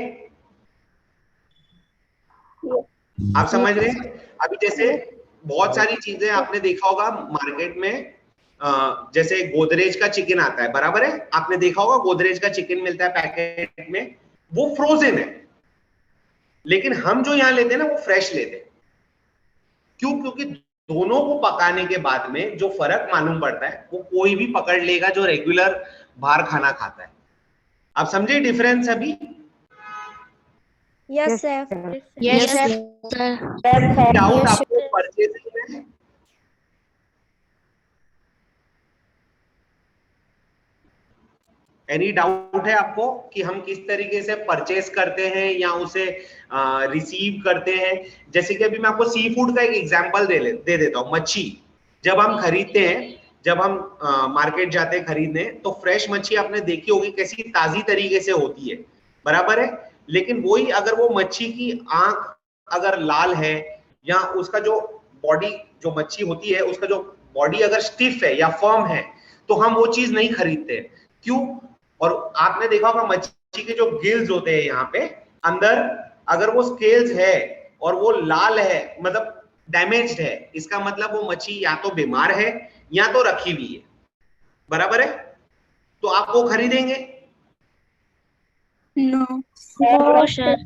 आप समझ रहे हैं? अभी जैसे बहुत सारी चीजें आपने देखा होगा मार्केट में, जैसे गोदरेज का चिकन आता है, बराबर है, आपने देखा होगा गोदरेज का चिकन मिलता है पैकेट में, वो फ्रोजन है, लेकिन हम जो यहाँ लेते हैं ना वो फ्रेश लेते हैं। क्यों? क्योंकि दोनों को पकाने के बाद में जो फर्क मालूम पड़ता है वो कोई भी पकड़ लेगा जो रेगुलर बाहर खाना खाता है। आप समझे डिफरेंस अभी? Yes sir. डाउट आपको परचेजिंग में? एनी डाउट है आपको कि हम किस तरीके से परचेज करते हैं या उसे रिसीव करते हैं? जैसे कि अभी मैं आपको सी फूड का एक एग्जांपल दे देता हूँ। मच्छी जब हम खरीदते हैं, जब हम मार्केट जाते हैं खरीदने, तो फ्रेश मच्छी आपने देखी होगी कैसी ताजी तरीके से होती है, बराबर है। लेकिन वही अगर वो मच्छी की आंख अगर लाल है या उसका जो बॉडी जो मच्छी होती है उसका जो बॉडी अगर स्टिफ है या फर्म है, तो हम वो चीज नहीं खरीदते। क्यों? और आपने देखा होगा मच्छी के जो गिल्स होते हैं यहाँ पे अंदर, अगर वो स्केल्स है और वो लाल है मतलब डैमेज्ड है, इसका मतलब वो मच्छी या तो बीमार है या तो रखी हुई है, बराबर है। तो आप वो खरीदेंगे? No sir.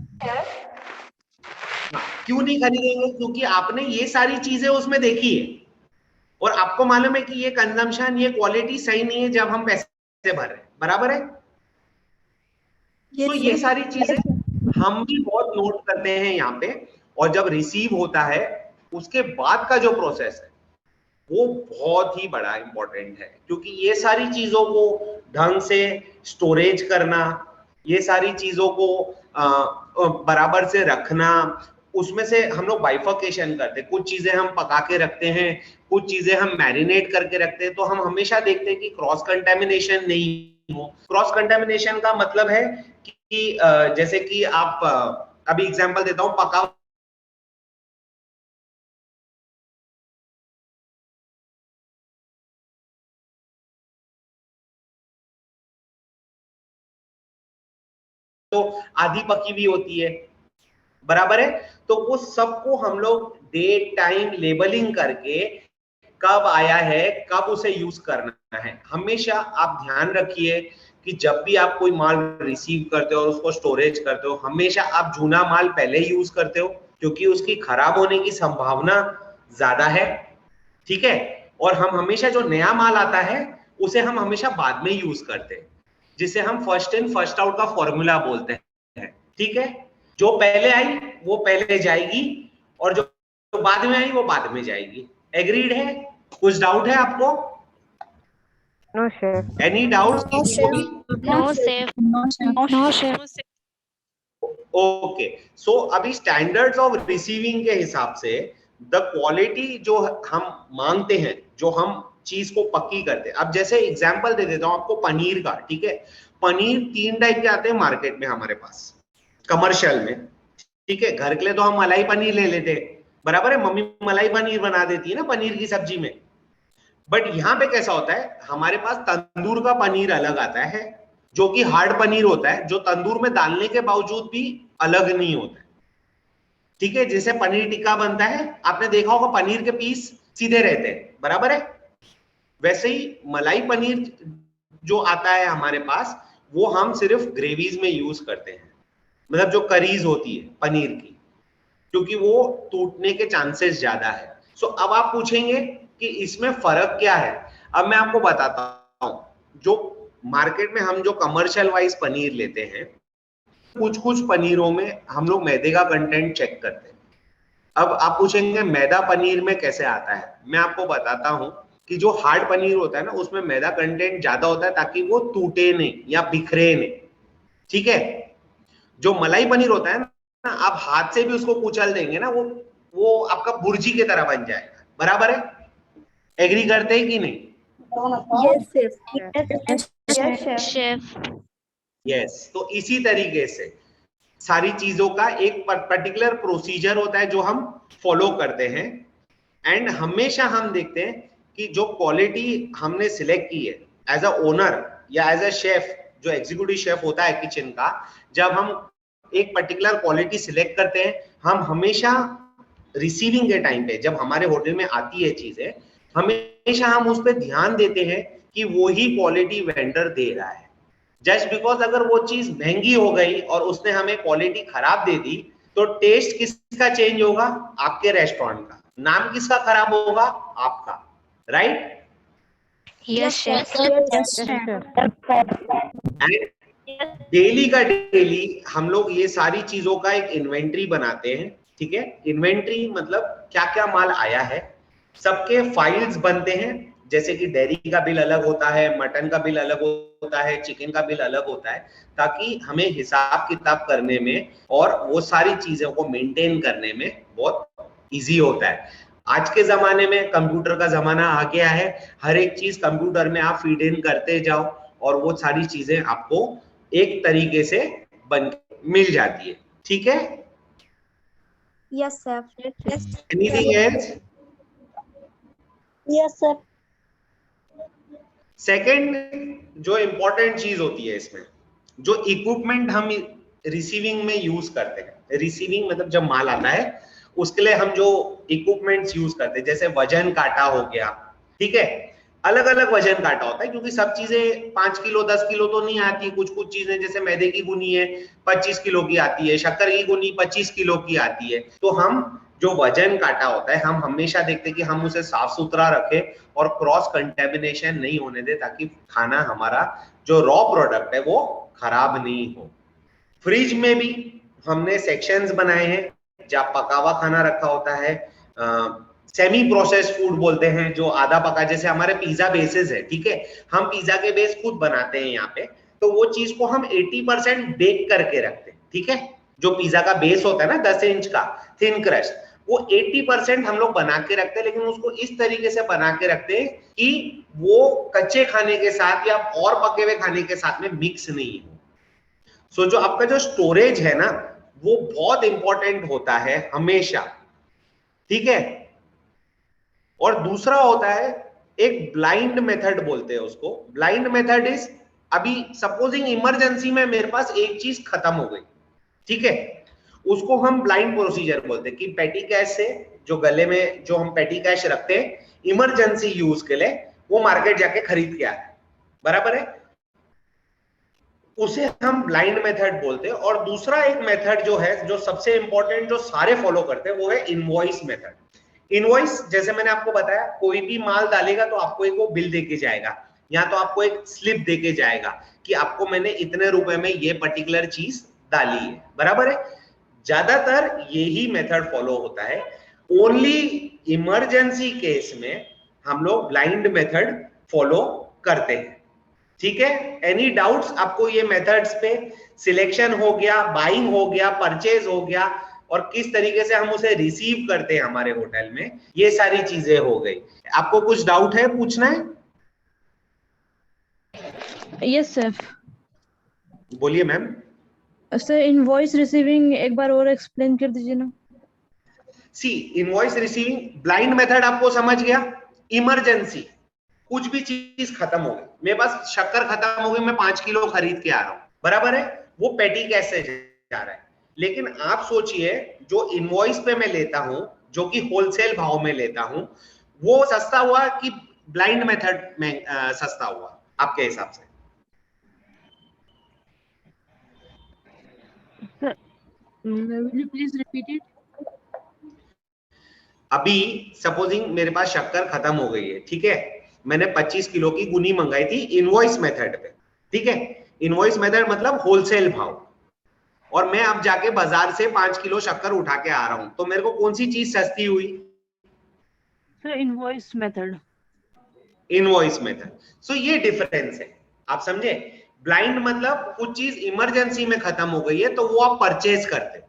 क्यों नहीं खरीदेंगे? क्योंकि आपने ये सारी चीजें उसमें देखी है और आपको मालूम है कि ये कंजम्पशन, ये क्वालिटी सही नहीं है जब हम पैसे भर रहे हैं, बराबर है। तो ये सारी चीजें हम भी बहुत नोट करते हैं यहाँ पे, और जब रिसीव होता है उसके बाद का जो प्रोसेस है वो बहुत ही बड़ा इंपॉर्टेंट है, क्योंकि ये सारी चीजों को ढंग से स्टोरेज करना, ये सारी चीजों को बराबर से रखना, उसमें से हम लोग बाइफर्केशन करते हैं। कुछ चीजें हम पका के रखते हैं, कुछ चीजें हम मैरिनेट करके रखते हैं, तो हम हमेशा देखते हैं कि क्रॉस कंटेमिनेशन नहीं हो। क्रॉस कंटेमिनेशन का मतलब है कि जैसे कि आप अभी एग्जांपल देता हूं, पका तो आधी पकी हुई होती है, बराबर है। तो वो सबको हम लोग डेट टाइम लेबलिंग करके कब आया है, कब उसे यूज करना है, हमेशा आप ध्यान रखिए कि जब भी आप कोई माल रिसीव करते हो और उसको स्टोरेज करते हो, हमेशा आप जूना माल पहले यूज करते हो, क्योंकि उसकी खराब होने की संभावना ज्यादा है, ठीक है। और हम हमेशा जो नया माल आता है उसे हम हमेशा बाद में यूज करते हैं, जिसे हम फर्स्ट इन फर्स्ट आउट का फॉर्मूला बोलते हैं, ठीक है। जो पहले आई वो पहले जाएगी और जो बाद में आई वो बाद में जाएगी। एग्रीड है? कुछ डाउट है आपको? No sir. एनी डाउट किसी को भी? No sir. ओके, सो अभी स्टैंडर्ड्स ऑफ रिसीविंग के हिसाब से द क्वालिटी जो हम मांगते हैं, जो हम चीज को पक्की करते हैं। अब जैसे एग्जांपल दे देता हूं आपको पनीर का, ठीक है। पनीर 3 टाइप के आते हैं मार्केट में हमारे पास कमर्शियल में, ठीक है। घर के लिए तो हम मलाई पनीर ले लेते हैं, बराबर है, मम्मी मलाई पनीर बना देती है ना पनीर की सब्जी में। बट यहाँ पे कैसा होता है, हमारे पास तंदूर का पनीर अलग आता है, जो कि हार्ड पनीर होता है, जो तंदूर में डालने के बावजूद भी अलग नहीं होता है, ठीक है। जैसे पनीर टिक्का बनता है, आपने देखा होगा पनीर के पीस सीधे रहते हैं, बराबर है। वैसे ही मलाई पनीर जो आता है हमारे पास, वो हम सिर्फ ग्रेवीज में यूज करते हैं, मतलब जो करीज होती है पनीर की, क्योंकि वो टूटने के चांसेस ज्यादा है। सो अब आप पूछेंगे कि इसमें फर्क क्या है। अब मैं आपको बताता हूं, जो मार्केट में हम जो कमर्शियल वाइज पनीर लेते हैं, कुछ कुछ पनीरों में हम लोग मैदे का कंटेंट चेक करते हैं। अब आप पूछेंगे मैदा पनीर में कैसे आता है, मैं आपको बताता हूं कि जो हार्ड पनीर होता है ना, उसमें मैदा कंटेंट ज्यादा होता है ताकि वो टूटे नहीं या बिखरे नहीं, ठीक है। जो मलाई पनीर होता है ना, आप हाथ से भी उसको कुचल देंगे ना, वो आपका भुर्जी की तरह बन जाएगा। बराबर है? एग्री करते हैं कि नहीं? यस। तो इसी तरीके से सारी चीजों का एक पर्टिकुलर प्रोसीजर होता है जो हम फॉलो करते हैं। एंड हमेशा हम देखते हैं कि जो क्वालिटी हमने सिलेक्ट की है एज अ ओनर या एज अ शेफ, जो एग्जीक्यूटिव शेफ होता है किचन का, जब हम एक पर्टिकुलर क्वालिटी सिलेक्ट करते हैं, हम हमेशा रिसीविंग के टाइम पे जब हमारे होटल में आती है चीजें, हमेशा हम उस पर ध्यान देते हैं कि वो ही क्वालिटी वेंडर दे रहा है। जस्ट बिकॉज अगर वो चीज महंगी हो गई और उसने हमें क्वालिटी खराब दे दी, तो टेस्ट किसका चेंज होगा? आपके रेस्टोरेंट का। नाम किसका खराब होगा? आपका। राइट? Yes chef. डेली का डेली हम लोग ये सारी चीजों का एक इन्वेंट्री बनाते हैं। ठीक है? इन्वेंट्री मतलब क्या क्या माल आया है, सबके फाइल्स बनते हैं। जैसे कि डेयरी का बिल अलग होता है, मटन का बिल अलग होता है, चिकन का बिल अलग होता है, ताकि हमें हिसाब किताब करने में और वो सारी चीजों को मेंटेन करने में बहुत इजी होता है। आज के जमाने में कंप्यूटर का जमाना आ गया है, हर एक चीज कंप्यूटर में आप फीड इन करते जाओ और वो सारी चीजें आपको एक तरीके से बन मिल जाती है। ठीक है? Yes sir. Anything else? Yes sir. Second जो इंपॉर्टेंट चीज होती है इसमें, जो इक्विपमेंट हम रिसीविंग में यूज करते हैं, रिसीविंग मतलब जब माल आता है उसके लिए हम जो इक्विपमेंट्स यूज करते हैं, जैसे वजन काटा हो गया। ठीक है? अलग अलग वजन काटा होता है, क्योंकि सब चीजें 5 किलो 10 किलो तो नहीं आती। कुछ कुछ चीजें जैसे मैदे की गुनी है 25 किलो की आती है, शक्कर की गुनी 25 किलो की आती है। तो हम जो वजन काटा होता है, हम हमेशा देखते हैं कि हम उसे साफ सुथरा रखें और क्रॉस कंटेमिनेशन नहीं होने दे, ताकि खाना हमारा जो रॉ प्रोडक्ट है वो खराब नहीं हो। फ्रिज में भी हमने सेक्शंस बनाए हैं, जहाँ पका हुआ खाना रखा होता है, सेमी प्रोसेस्ड फूड बोलते हैं, जो आधा पका, जैसे हमारे पिज्जा बेसेस है। ठीक है? हम पिज्जा के बेस खुद बनाते हैं यहाँ पे, तो वो चीज को हम 80% बेक करके रखते हैं। ठीक है? जो पिज्जा का बेस होता है ना 10 इंच का थिन क्रस्ट, वो 80% हम लोग बना के रखते हैं, लेकिन उसको इस तरीके से बना के रखते हैं कि वो कच्चे खाने के साथ या और पके हुए खाने के साथ में मिक्स नहीं हो। सो जो आपका जो स्टोरेज है ना, वो बहुत इंपॉर्टेंट होता है हमेशा। ठीक है? और दूसरा होता है एक ब्लाइंड मेथड बोलते हैं उसको। ब्लाइंड मेथड इज, अभी सपोजिंग इमरजेंसी में मेरे पास एक चीज खत्म हो गई, ठीक है, उसको हम ब्लाइंड प्रोसीजर बोलते हैं कि पेटी कैश से जो गले में जो हम पेटी कैश रखते हैं इमरजेंसी यूज के लिए, वो मार्केट जाके खरीद के आए, बराबर है, उसे हम ब्लाइंड मेथड बोलते हैं। और दूसरा एक मेथड जो है, जो सबसे इंपॉर्टेंट, जो सारे फॉलो करते हैं, वो है इनवॉइस मेथड। इनवॉइस, जैसे मैंने आपको बताया, कोई भी माल डालेगा तो आपको एक वो बिल देके जाएगा, या तो आपको एक स्लिप देके जाएगा कि आपको मैंने इतने रुपए में ये पर्टिकुलर चीज डाली है, बराबर है। ज्यादातर यही मेथड फॉलो होता है। ओनली इमरजेंसी केस में हम लोग ब्लाइंड मेथड फॉलो करते हैं। ठीक है? एनी डाउट्स आपको ये मेथड्स पे? सिलेक्शन हो गया, बाइंग हो गया, परचेज हो गया, और किस तरीके से हम उसे रिसीव करते हैं हमारे होटल में, ये सारी चीजें हो गई। आपको कुछ डाउट है, पूछना है? Yes sir. बोलिए मैम। सर इनवॉइस रिसीविंग एक बार और एक्सप्लेन कर दीजिए ना। सी, इनवॉइस रिसीविंग ब्लाइंड मेथड आपको समझ गया। इमरजेंसी, कुछ भी चीज खत्म हो गई, मेरे पास शक्कर खत्म हो गई, मैं 5 किलो खरीद के आ रहा हूं, बराबर है, वो पेटी कैश से जा रहा है। लेकिन आप सोचिए, जो इनवॉइस पे मैं लेता हूं, जो कि होलसेल भाव में लेता हूं, वो सस्ता हुआ कि ब्लाइंड मेथड में सस्ता हुआ आपके हिसाब से? Will you please repeat it? अभी सपोजिंग मेरे पास शक्कर खत्म हो गई है, ठीक है, मैंने 25 किलो की गुनी मंगाई थी इनवॉइस मेथड पे, ठीक है, इनवॉइस मेथड मतलब होलसेल भाव, और मैं अब जाके बाजार से 5 किलो शक्कर उठा के आ रहा हूं, तो मेरे को कौन सी चीज सस्ती हुई? Sir invoice method. Invoice method. So ये डिफरेंस है, आप समझे ब्लाइंड मतलब कुछ चीज इमरजेंसी में खत्म हो गई है तो वो आप परचेज करते।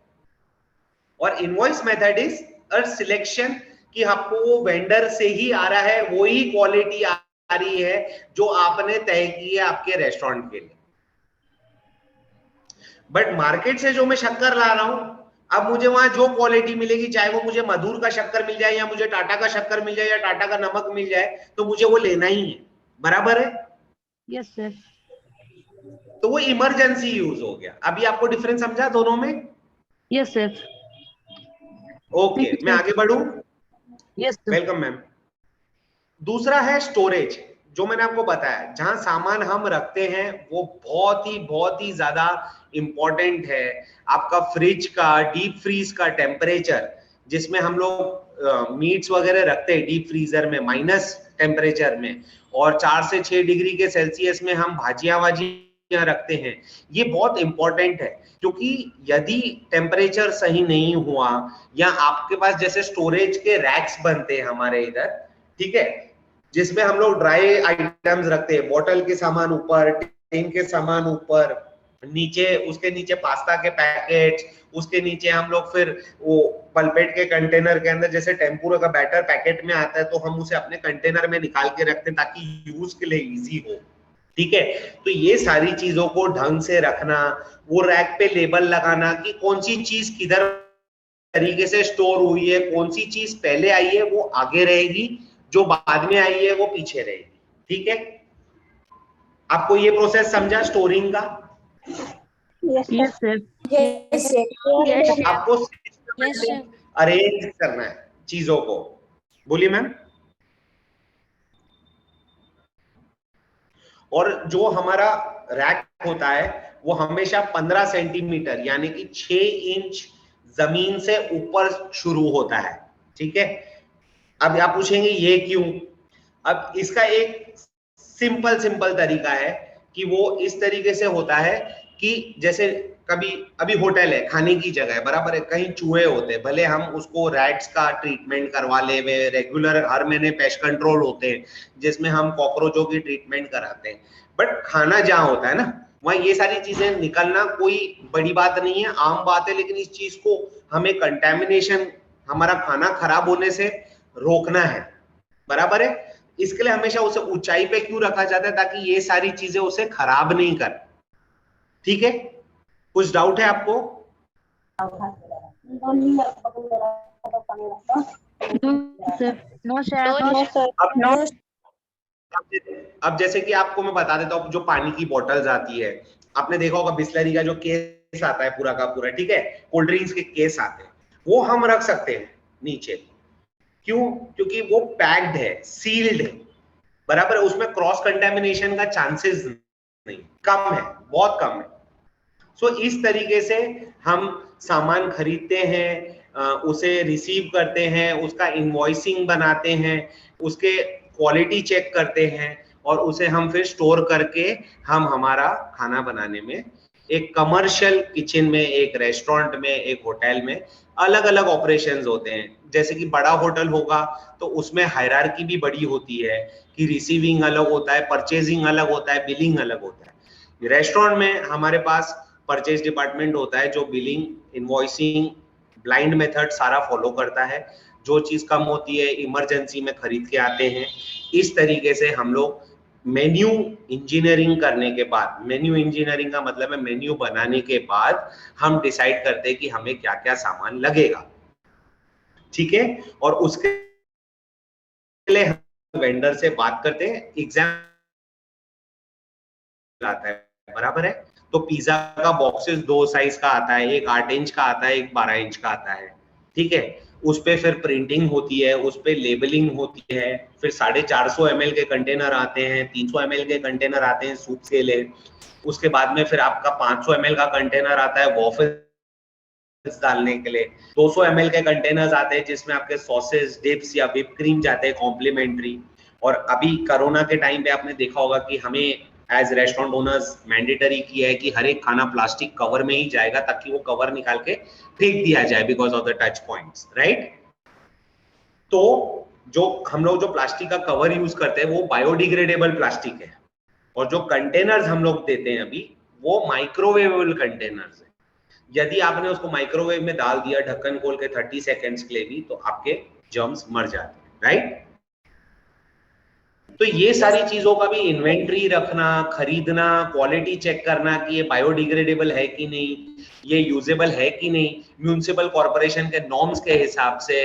और invoice method is a selection कि आपको वो वेंडर से ही आ रहा है, वो ही क्वालिटी आ रही है जो आपने तय की है आपके रेस्टोरेंट के लिए। बट मार्केट से जो मैं शक्कर ला रहा हूं, अब मुझे वहां जो क्वालिटी मिलेगी, चाहे वो मुझे मधुर का शक्कर मिल जाए या मुझे टाटा का शक्कर मिल जाए या टाटा का नमक मिल जाए, तो मुझे वो लेना ही है। बराबर है? Yes sir. तो वो इमरजेंसी यूज हो गया। अभी आपको डिफरेंस समझा दोनों में? Yes sir. ओके, मैं आगे बढ़ूं? Yes sir. Welcome ma'am. दूसरा है स्टोरेज, जो मैंने आपको बताया जहां सामान हम रखते हैं वो बहुत ही ज्यादा इंपॉर्टेंट है। आपका फ्रिज का, डीप फ्रीज का टेम्परेचर, जिसमें हम लोग मीट्स वगैरह रखते हैं डीप फ्रीजर में माइनस टेम्परेचर में, और 4 से 6 डिग्री के सेल्सियस में हम भाजियां रखते हैं, ये बहुत इंपॉर्टेंट है। क्योंकि यदि टेम्परेचर सही नहीं हुआ, या आपके पास जैसे स्टोरेज के रैक्स बनते हैं हमारे इधर, ठीक है, जिसमें हम लोग ड्राई आइटम्स रखते हैं, बॉटल के सामान ऊपर, टिन के सामान ऊपर, नीचे उसके नीचे पास्ता के पैकेट, उसके नीचे हम लोग फिर वो पल्पेट के कंटेनर के अंदर जैसे टेम्पुरा का बैटर पैकेट में आता है, तो हम उसे अपने कंटेनर में निकाल के रखते हैं ताकि यूज के लिए इजी हो। ठीक है, तो ये सारी चीजों को ढंग से रखना, वो रैक पे लेबल लगाना कि कौन सी चीज किधर तरीके से स्टोर हुई है, कौन सी चीज पहले आई है वो आगे रहेगी, जो बाद में आई है वो पीछे रहेगी। ठीक है, आपको ये प्रोसेस समझा स्टोरिंग का? Yes sir. आपको अरेंज करना है चीजों को। बोलिए मैम। और जो हमारा रैक होता है वो हमेशा 15 सेंटीमीटर यानी कि 6 इंच जमीन से ऊपर शुरू होता है। ठीक है, अब आप पूछेंगे ये क्यों? अब इसका एक सिंपल तरीका है कि वो इस तरीके से होता है कि जैसे कभी अभी होटल है, खाने की जगह है, बराबर है, कहीं चूहे होते हैं, भले हम उसको रैट्स का ट्रीटमेंट करवा ले, वे रेगुलर हर महीने पेस्ट कंट्रोल होते हैं जिसमें हम कॉकरोचों की ट्रीटमेंट कराते हैं, बट खाना जहाँ होता है ना, वहाँ ये सारी चीजें निकलना कोई बड़ी बात नहीं है, आम बात है। लेकिन इस चीज को हमें कंटेमिनेशन, हमारा खाना खराब होने से रोकना है, बराबर है। इसके लिए हमेशा उसे ऊंचाई पे क्यों रखा जाता है? ताकि ये सारी चीजें उसे खराब नहीं कर। ठीक है, कुछ डाउट है आपको? No sir. अब जैसे कि आपको मैं बता देता हूँ, जो पानी की बॉटल्स आती है, आपने देखा होगा बिस्लरी का जो केस आता है पूरा का पूरा, ठीक है, कोल्ड ड्रिंक्स के केस आते हैं, वो हम रख सकते हैं नीचे। क्यों? क्योंकि वो पैक्ड है, सील्ड है, बराबर है, उसमें क्रॉस कंटेमिनेशन का चांसेस नहीं, कम है, बहुत कम है। सो इस तरीके से हम सामान खरीदते हैं, उसे रिसीव करते हैं, उसका इनवॉइसिंग बनाते हैं, उसके क्वालिटी चेक करते हैं, और उसे हम फिर स्टोर करके हम हमारा खाना बनाने में, एक कमर्शियल किचन में, एक रेस्टोरेंट में, एक होटल में अलग अलग ऑपरेशंस होते हैं। जैसे कि बड़ा होटल होगा तो उसमें हायरार्की भी बड़ी होती है कि रिसीविंग अलग होता है, परचेजिंग अलग होता है, बिलिंग अलग होता है। रेस्टोरेंट में हमारे पास परचेज डिपार्टमेंट होता है जो बिलिंग, इनवॉइसिंग, ब्लाइंड मेथड सारा फॉलो करता है। जो चीज कम होती है इमरजेंसी में खरीद के आते हैं। इस तरीके से हम लोग मेन्यू इंजीनियरिंग करने के बाद, मेन्यू इंजीनियरिंग का मतलब है मेन्यू बनाने के बाद हम डिसाइड करते हैं कि हमें क्या क्या सामान लगेगा। ठीक है, और उसके लिए हम वेंडर से बात करते हैं, एग्जाम आता है, बराबर है। तो पिज्जा का बॉक्सेस 2 साइज का आता है, एक 8 इंच का आता है, एक 12 इंच का आता है। ठीक है, उस पे फिर प्रिंटिंग होती है, उस पे लेबलिंग होती है, फिर 450 ml के कंटेनर आते हैं, 300 ml के कंटेनर आते हैं सूप के लिए। उसके बाद में फिर आपका 500 ml का कंटेनर आता है वॉफल्स डालने के लिए, 200 ml के कंटेनर्स आते हैं जिसमें आपके सॉसेस, डिप्स या व्हिप क्रीम जाते हैं कॉम्प्लीमेंट्री। और अभी कोरोना के टाइम पे आपने देखा होगा कि हमें एज रेस्टोरेंट ओनर्स मैंडेटरी किया है कि हर एक खाना प्लास्टिक कवर में ही जाएगा ताकि वो कवर निकाल के फेंक दिया जाए because of the touch points, right. तो जो हम लोग जो प्लास्टिक का कवर यूज करते हैं वो बायोडिग्रेडेबल प्लास्टिक है, और जो कंटेनर्स हम लोग देते हैं अभी वो माइक्रोवेवेबल कंटेनर्स है। यदि आपने उसको माइक्रोवेव में डाल दिया ढक्कन खोल के 30 सेकेंड्स के लिए भी, तो आपके जर्म्स मर जाते हैं, राइट? तो ये सारी चीजों का भी इन्वेंट्री रखना, खरीदना, क्वालिटी चेक करना कि ये बायोडिग्रेडेबल है कि नहीं, ये यूजेबल है कि नहीं, म्युनिसिपल कॉर्पोरेशन के नॉर्म्स के हिसाब से,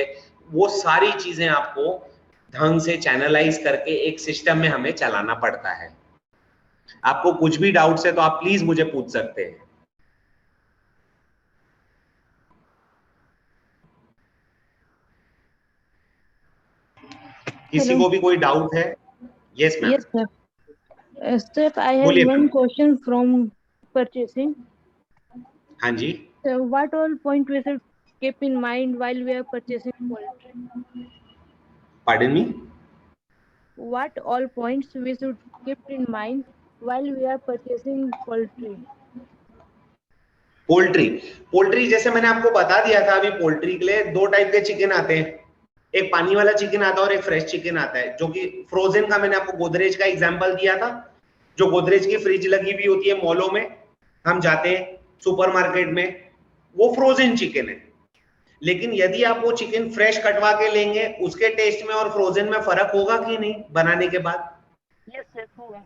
वो सारी चीजें आपको ढंग से चैनलाइज करके एक सिस्टम में हमें चलाना पड़ता है। आपको कुछ भी डाउट्स है तो आप प्लीज मुझे पूछ सकते हैं। किसी Hello. को भी कोई डाउट है? Yes ma'am. Yes, sir. Sir, I have बोलिए one ma'am. question from purchasing. हाँ जी। So, what all point we should keep in mind while we are purchasing poultry? Pardon me? What all points we should keep in mind while we are purchasing poultry? Poultry जैसे मैंने आपको बता दिया था, अभी poultry के लिए 2 type के चिकन आते हैं। एक पानी वाला चिकन आता है और एक फ्रेश चिकन आता है, जो कि फ्रोजन का मैंने आपको गोदरेज का एग्जांपल दिया था। जो गोदरेज की फ्रिज लगी हुई होती है मॉलों में, हम जाते हैं सुपरमार्केट में, वो फ्रोजन चिकन है। लेकिन यदि आप वो चिकन फ्रेश कटवा के लेंगे, उसके टेस्ट में और फ्रोजन में फर्क होगा कि नहीं बनाने के बाद? Yes, sir. होगा।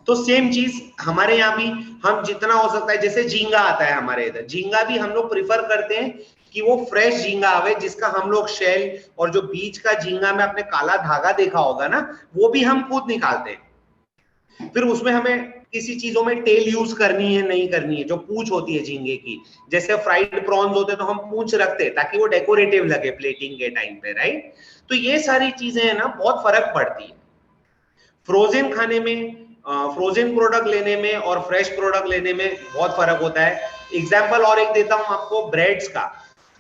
तो सेम चीज हमारे यहाँ भी, हम जितना हो सकता है, जैसे झींगा आता है हमारे इधर, झींगा भी हम लोग प्रिफर करते हैं कि वो फ्रेश झींगा आवे, जिसका हम लोग शेल और जो बीच का झींगा में आपने काला धागा देखा होगा ना, वो भी हम खुद निकालते हैं। फिर उसमें हमें किसी चीजों में टेल यूज करनी है नहीं करनी है, जो पूंछ होती है झींगे की, जैसे फ्राइड प्रॉन्स होते तो हम पूंछ रखते हैं ताकि वो डेकोरेटिव लगे प्लेटिंग के टाइम पे, राइट? तो ये सारी चीजें है ना, बहुत फर्क पड़ती है। फ्रोजन खाने में, फ्रोजन प्रोडक्ट लेने में और फ्रेश प्रोडक्ट लेने में बहुत फर्क होता है। एग्जाम्पल और एक देता हूं आपको ब्रेड्स का।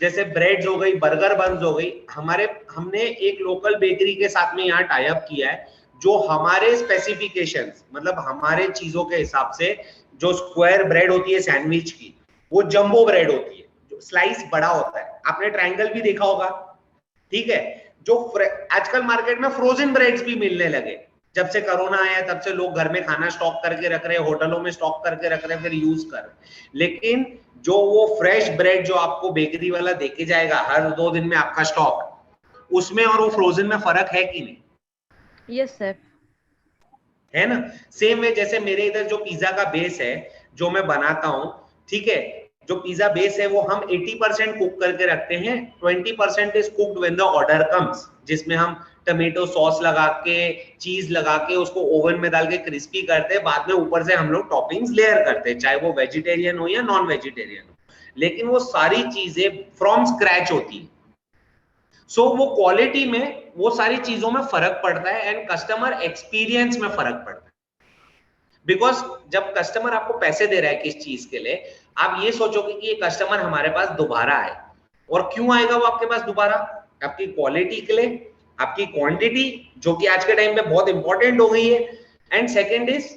जैसे ब्रेड्स हो गई, बर्गर बन्स हो गई, हमने एक लोकल बेकरी के साथ में यहाँ टाई अप किया है, जो हमारे स्पेसिफिकेशंस, मतलब हमारे चीजों के हिसाब से, जो स्क्वायर ब्रेड होती है सैंडविच की, वो जंबो ब्रेड होती है, जो स्लाइस बड़ा होता है। आपने ट्रायंगल भी देखा होगा, ठीक है? जो आजकल मार्केट में फ्रोजन ब्रेड्स भी मिलने लगे। जब से कोरोना आया तब से लोग घर में खाना स्टॉक करके रख रहे हैं, होटलों में स्टॉक करके रख रहे हैं, फिर यूज कर रहे हैं। लेकिन जो वो फ्रेश ब्रेड जो आपको बेकरी वाला देके जाएगा हर 2 दिन में आपका स्टॉक, उसमें और वो फ्रोजन में फर्क है कि नहीं? Yes, sir. है ना? सेम वे जैसे मेरे इधर जो पिज्जा का बेस है जो मैं बनाता हूं, ठीक है, जो पिज्जा बेस है वो हम 80% कुक करके रखते हैं, 20% is cooked when the order comes, जिसमें हम टमेटो सॉस लगा के, चीज लगा के, उसको ओवन में डाल के क्रिस्पी करते हैं। बाद में ऊपर से हम लोग टॉपिंग्स लेयर करते हैं, चाहे वो वेजिटेरियन हो या नॉन वेजिटेरियन हो, लेकिन वो सारी चीजें फ्रॉम स्क्रैच होती है। सो वो क्वालिटी में, वो सारी चीजों में फर्क पड़ता है एंड कस्टमर एक्सपीरियंस में फर्क पड़ता है। बिकॉज जब कस्टमर आपको पैसे दे रहा है किस चीज के लिए, आप ये सोचोगे कि ये कस्टमर हमारे पास दोबारा आए। और क्यों आएगा वो आपके पास दोबारा? आपकी क्वालिटी के लिए, आपकी क्वांटिटी, जो कि आज के टाइम में बहुत इंपॉर्टेंट हो गई है, and second is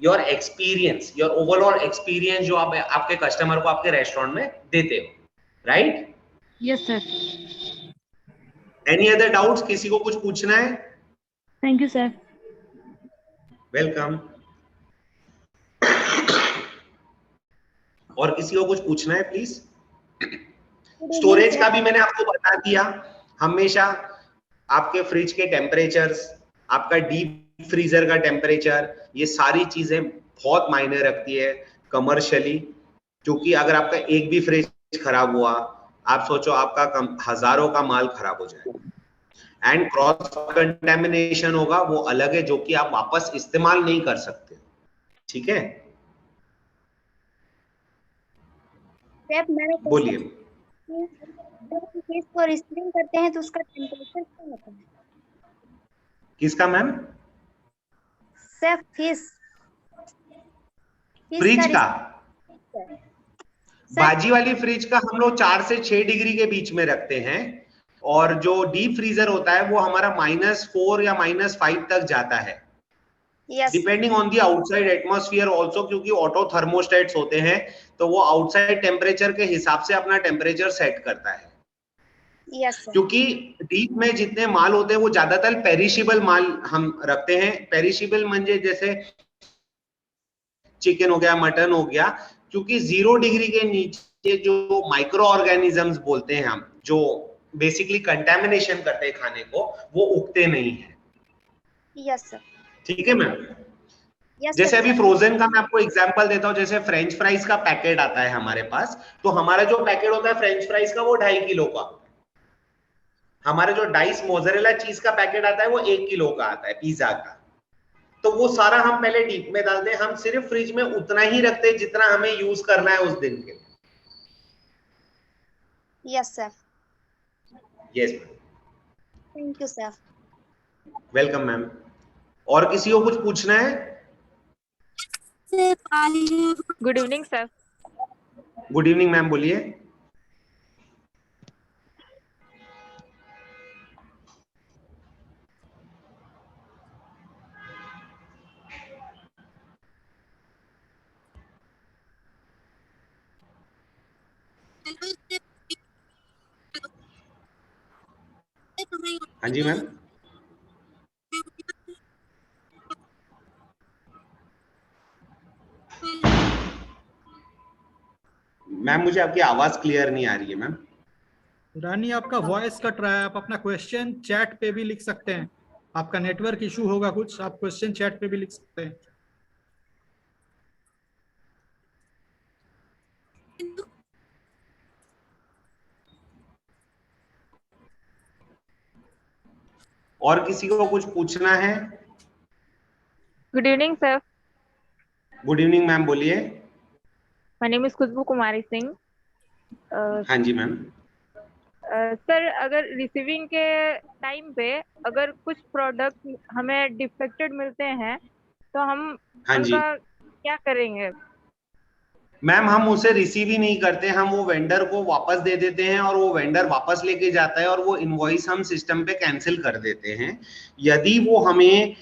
your experience, your overall experience जो आप आपके कस्टमर को आपके रेस्टोरेंट में देते हो, right? Yes, sir. Any other doubts? किसी को कुछ पूछना है? Thank you, sir. वेलकम। और किसी को कुछ पूछना है प्लीज? स्टोरेज का भी मैंने आपको बता दिया। हमेशा आपके फ्रिज के टेम्परेचर्स, आपका डीप फ्रीजर का टेम्परेचर, ये सारी चीजें बहुत मायने रखती है कमर्शियली, क्योंकि अगर आपका एक भी फ्रिज खराब हुआ, आप सोचो आपका हजारों का माल खराब हो जाएगा। एंड क्रॉस कंटेमिनेशन होगा, वो अलग है, जो कि आप वापस इस्तेमाल नहीं कर सकते, ठीक है? बोलिए। जब हम फिश को रिस्टिंग करते हैं तो उसका टेम्परेचर क्या होता है? किसका मैम? सेफ फिश फ्रिज का? बाजी वाली फ्रिज का हम लोग 4 से 6 डिग्री के बीच में रखते हैं, और जो डीप फ्रीजर होता है वो हमारा -4 या -5 तक जाता है, depending on the outside atmosphere also, क्योंकि ऑटो थर्मोस्टेट्स होते हैं, तो वो आउटसाइड टेम्परेचर के हिसाब से अपना टेम्परेचर सेट करता है। Yes sir. क्योंकि डीप में जितने माल होते हैं वो ज्यादातर पेरिशेबल माल हम रखते हैं। पेरिशेबल म्हणजे जैसे चिकन हो गया, मटन हो गया, क्योंकि 0 डिग्री के नीचे जो माइक्रो ऑर्गेनिजम्स बोलते हैं हम, जो बेसिकली कंटेमिनेशन करते हैं खाने को, वो उगते नहीं है। Yes sir. ठीक है मैम। यस जैसे सर। अभी फ्रोजन का मैं आपको एग्जांपल देता हूँ, जैसे फ्रेंच फ्राइज का पैकेट आता है हमारे पास, तो हमारा जो पैकेट होता है फ्रेंच फ्राइज का वो 2.5 किलो का। हमारे जो डाइस मोज़रेला चीज का पैकेट आता है वो 1 किलो का आता है पिज्जा का। तो वो सारा हम पहले डीप में डालते हैं, हम सिर्फ फ्रिज में उतना ही रखते हैं जितना हमें यूज करना है उस दिन के। Yes sir. Yes, thank you sir. Welcome ma'am. और किसी को कुछ पूछना है? Good evening sir. Good evening ma'am, बोलिए। हाँ जी मैम। मैम मुझे आपकी आवाज क्लियर नहीं आ रही है मैम। रानी आपका वॉइस कट रहा है, आप अपना क्वेश्चन चैट पे भी लिख सकते हैं। आपका नेटवर्क इशू होगा कुछ, आप क्वेश्चन चैट पे भी लिख सकते हैं। और किसी को कुछ पूछना है? Good evening sir. Good evening ma'am, बोलिए। My name is Khushboo Kumari Singh. हाँ जी मैम। सर, अगर रिसीविंग के टाइम पे अगर कुछ प्रोडक्ट हमें डिफेक्टेड मिलते हैं तो हम हाँ जी उनका क्या करेंगे? मैम, हम उसे रिसीव ही नहीं करते, हम वो वेंडर को वापस दे देते हैं और वो वेंडर वापस लेके जाता है और वो इनवॉइस हम सिस्टम पे कैंसिल कर देते हैं। यदि वो हमें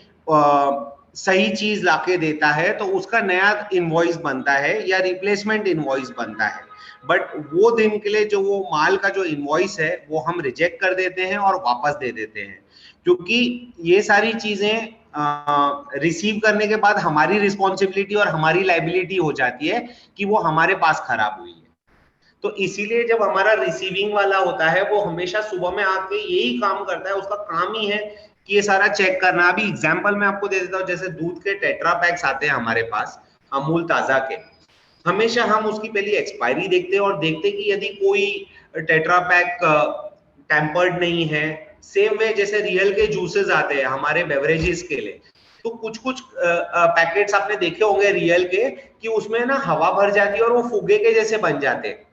सही चीज लाके देता है तो उसका नया इनवॉइस बनता है या रिप्लेसमेंट इनवॉइस बनता है। बट वो दिन के लिए जो वो माल का जो इनवॉइस है वो हम रिजेक्ट कर देते हैं और वापस दे देते हैं, क्योंकि ये सारी चीजें रिसीव करने के बाद हमारी रिस्पॉन्सिबिलिटी और हमारी लाइबिलिटी हो जाती है कि वो हमारे पास खराब हुई है। तो इसीलिए जब हमारा रिसीविंग वाला होता है वो हमेशा सुबह में आके यही काम करता है, उसका काम ही है कि ये सारा चेक करना। अभी एग्जांपल मैं आपको दे देता हूँ, जैसे दूध के टेट्रा पैक्स आते हैं हमारे पास अमूल ताजा के, हमेशा हम उसकी पहली एक्सपायरी देखते हैं और देखते हैं कि यदि कोई टेट्रा पैक टेम्पर्ड नहीं है। सेम वे जैसे रियल के जूसेस आते हैं हमारे बेवरेजेस के लिए, तो कुछ कुछ पैकेट्स आपने देखे होंगे रियल के कि उसमें ना हवा भर जाती है और वो फुगे के जैसे बन जाते हैं।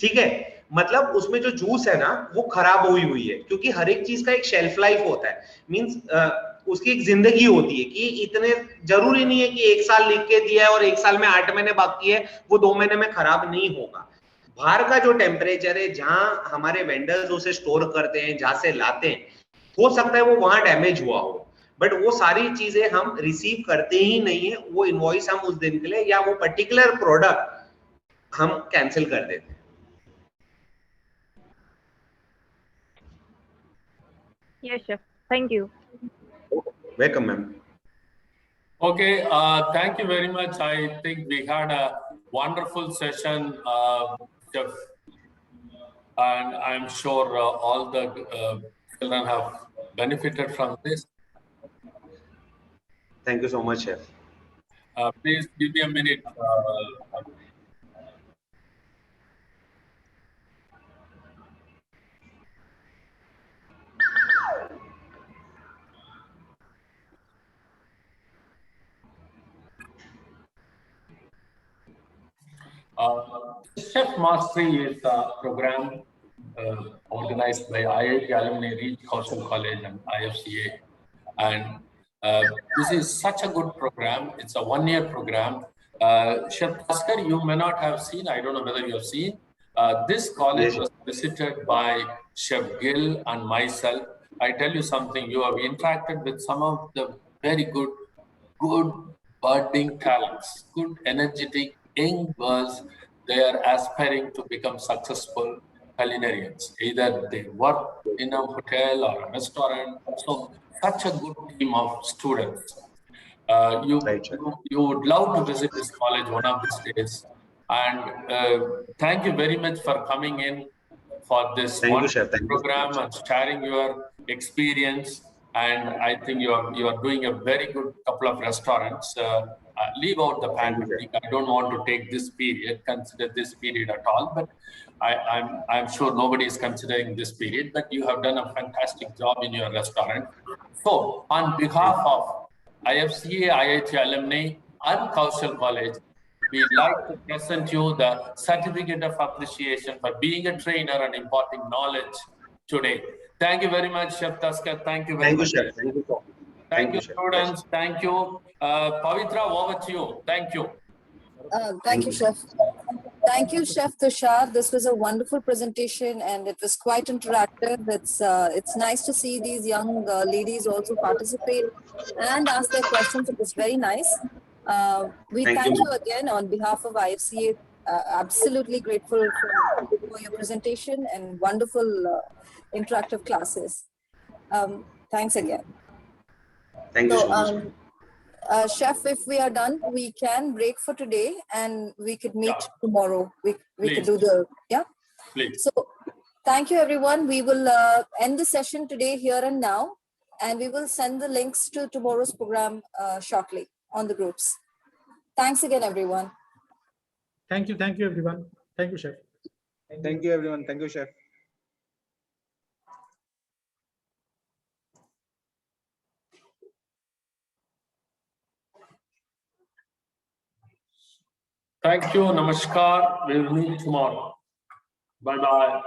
ठीक है, मतलब उसमें जो जूस है ना वो खराब हुई है, क्योंकि हर एक चीज का एक शेल्फ लाइफ होता है, मींस उसकी एक जिंदगी होती है कि इतने जरूरी नहीं है कि 1 साल लिख के दिया है और 1 साल में 8 महीने बाकी है वो 2 महीने में खराब नहीं होगा। बाहर का जो टेम्परेचर है जहां हमारे वेंडर्स उसे स्टोर करते हैं, जहां से लाते हैं, हो सकता है वो वहां डैमेज हुआ हो, बट वो सारी चीजें हम रिसीव करते ही नहीं है। वो इनवॉइस हम उस दिन के लिए या वो पर्टिकुलर प्रोडक्ट हम कैंसिल कर देते हैं। Yes, chef. Thank you. Welcome, ma'am. Okay, thank you very much. I think we had a wonderful session, Chef, and I'm sure all the children have benefited from this. Thank you so much, Chef. Please give me a minute. Chef Mastery is a program organized by IIT Alumni Reach Kaushal College and IFCA. And this is such a good program. It's a one-year program. Chef Bhaskar, you may not have seen, I don't know whether you have seen, this college was visited by Chef Gill and myself. I tell you something, you have interacted with some of the very good budding talents, good, energetic, young girls. They are aspiring to become successful. culinarians. Either they work in a hotel or a restaurant. So such a good team of students. You would love to visit this college one of these days. And thank you very much for coming in for this wonderful program and sharing your experience. And I think you are doing a very good couple of restaurants. Leave out the pandemic. I don't want to take this period, consider this period at all, but I'm sure nobody is considering this period, but you have done a fantastic job in your restaurant. So on behalf of IFCA, IIT alumni and Kaushal College, we'd like to present you the certificate of appreciation for being a trainer and imparting knowledge today. Thank you very much, Chef Taskar. Thank you very much. Chef. Thank you, Chef. Thank you, students. Thank you. Pavitra, over to you. Thank you. Thank you, Chef. Thank you, Chef Tushar. This was a wonderful presentation and it was quite interactive. It's nice to see these young ladies also participate and ask their questions. It was very nice. We thank you again on behalf of IFCA. Absolutely grateful for your presentation and wonderful interactive classes. Thanks again. Thank you so much. Chef, if we are done, we can break for today and we could meet tomorrow. We could do the, Please. So thank you, everyone. We will end the session today here and now, and we will send the links to tomorrow's program shortly on the groups. Thanks again, everyone. Thank you, everyone. Thank you, Chef. Thank you, everyone. Thank you, Chef. Thank you. Namaskar. We will meet tomorrow. Bye-bye.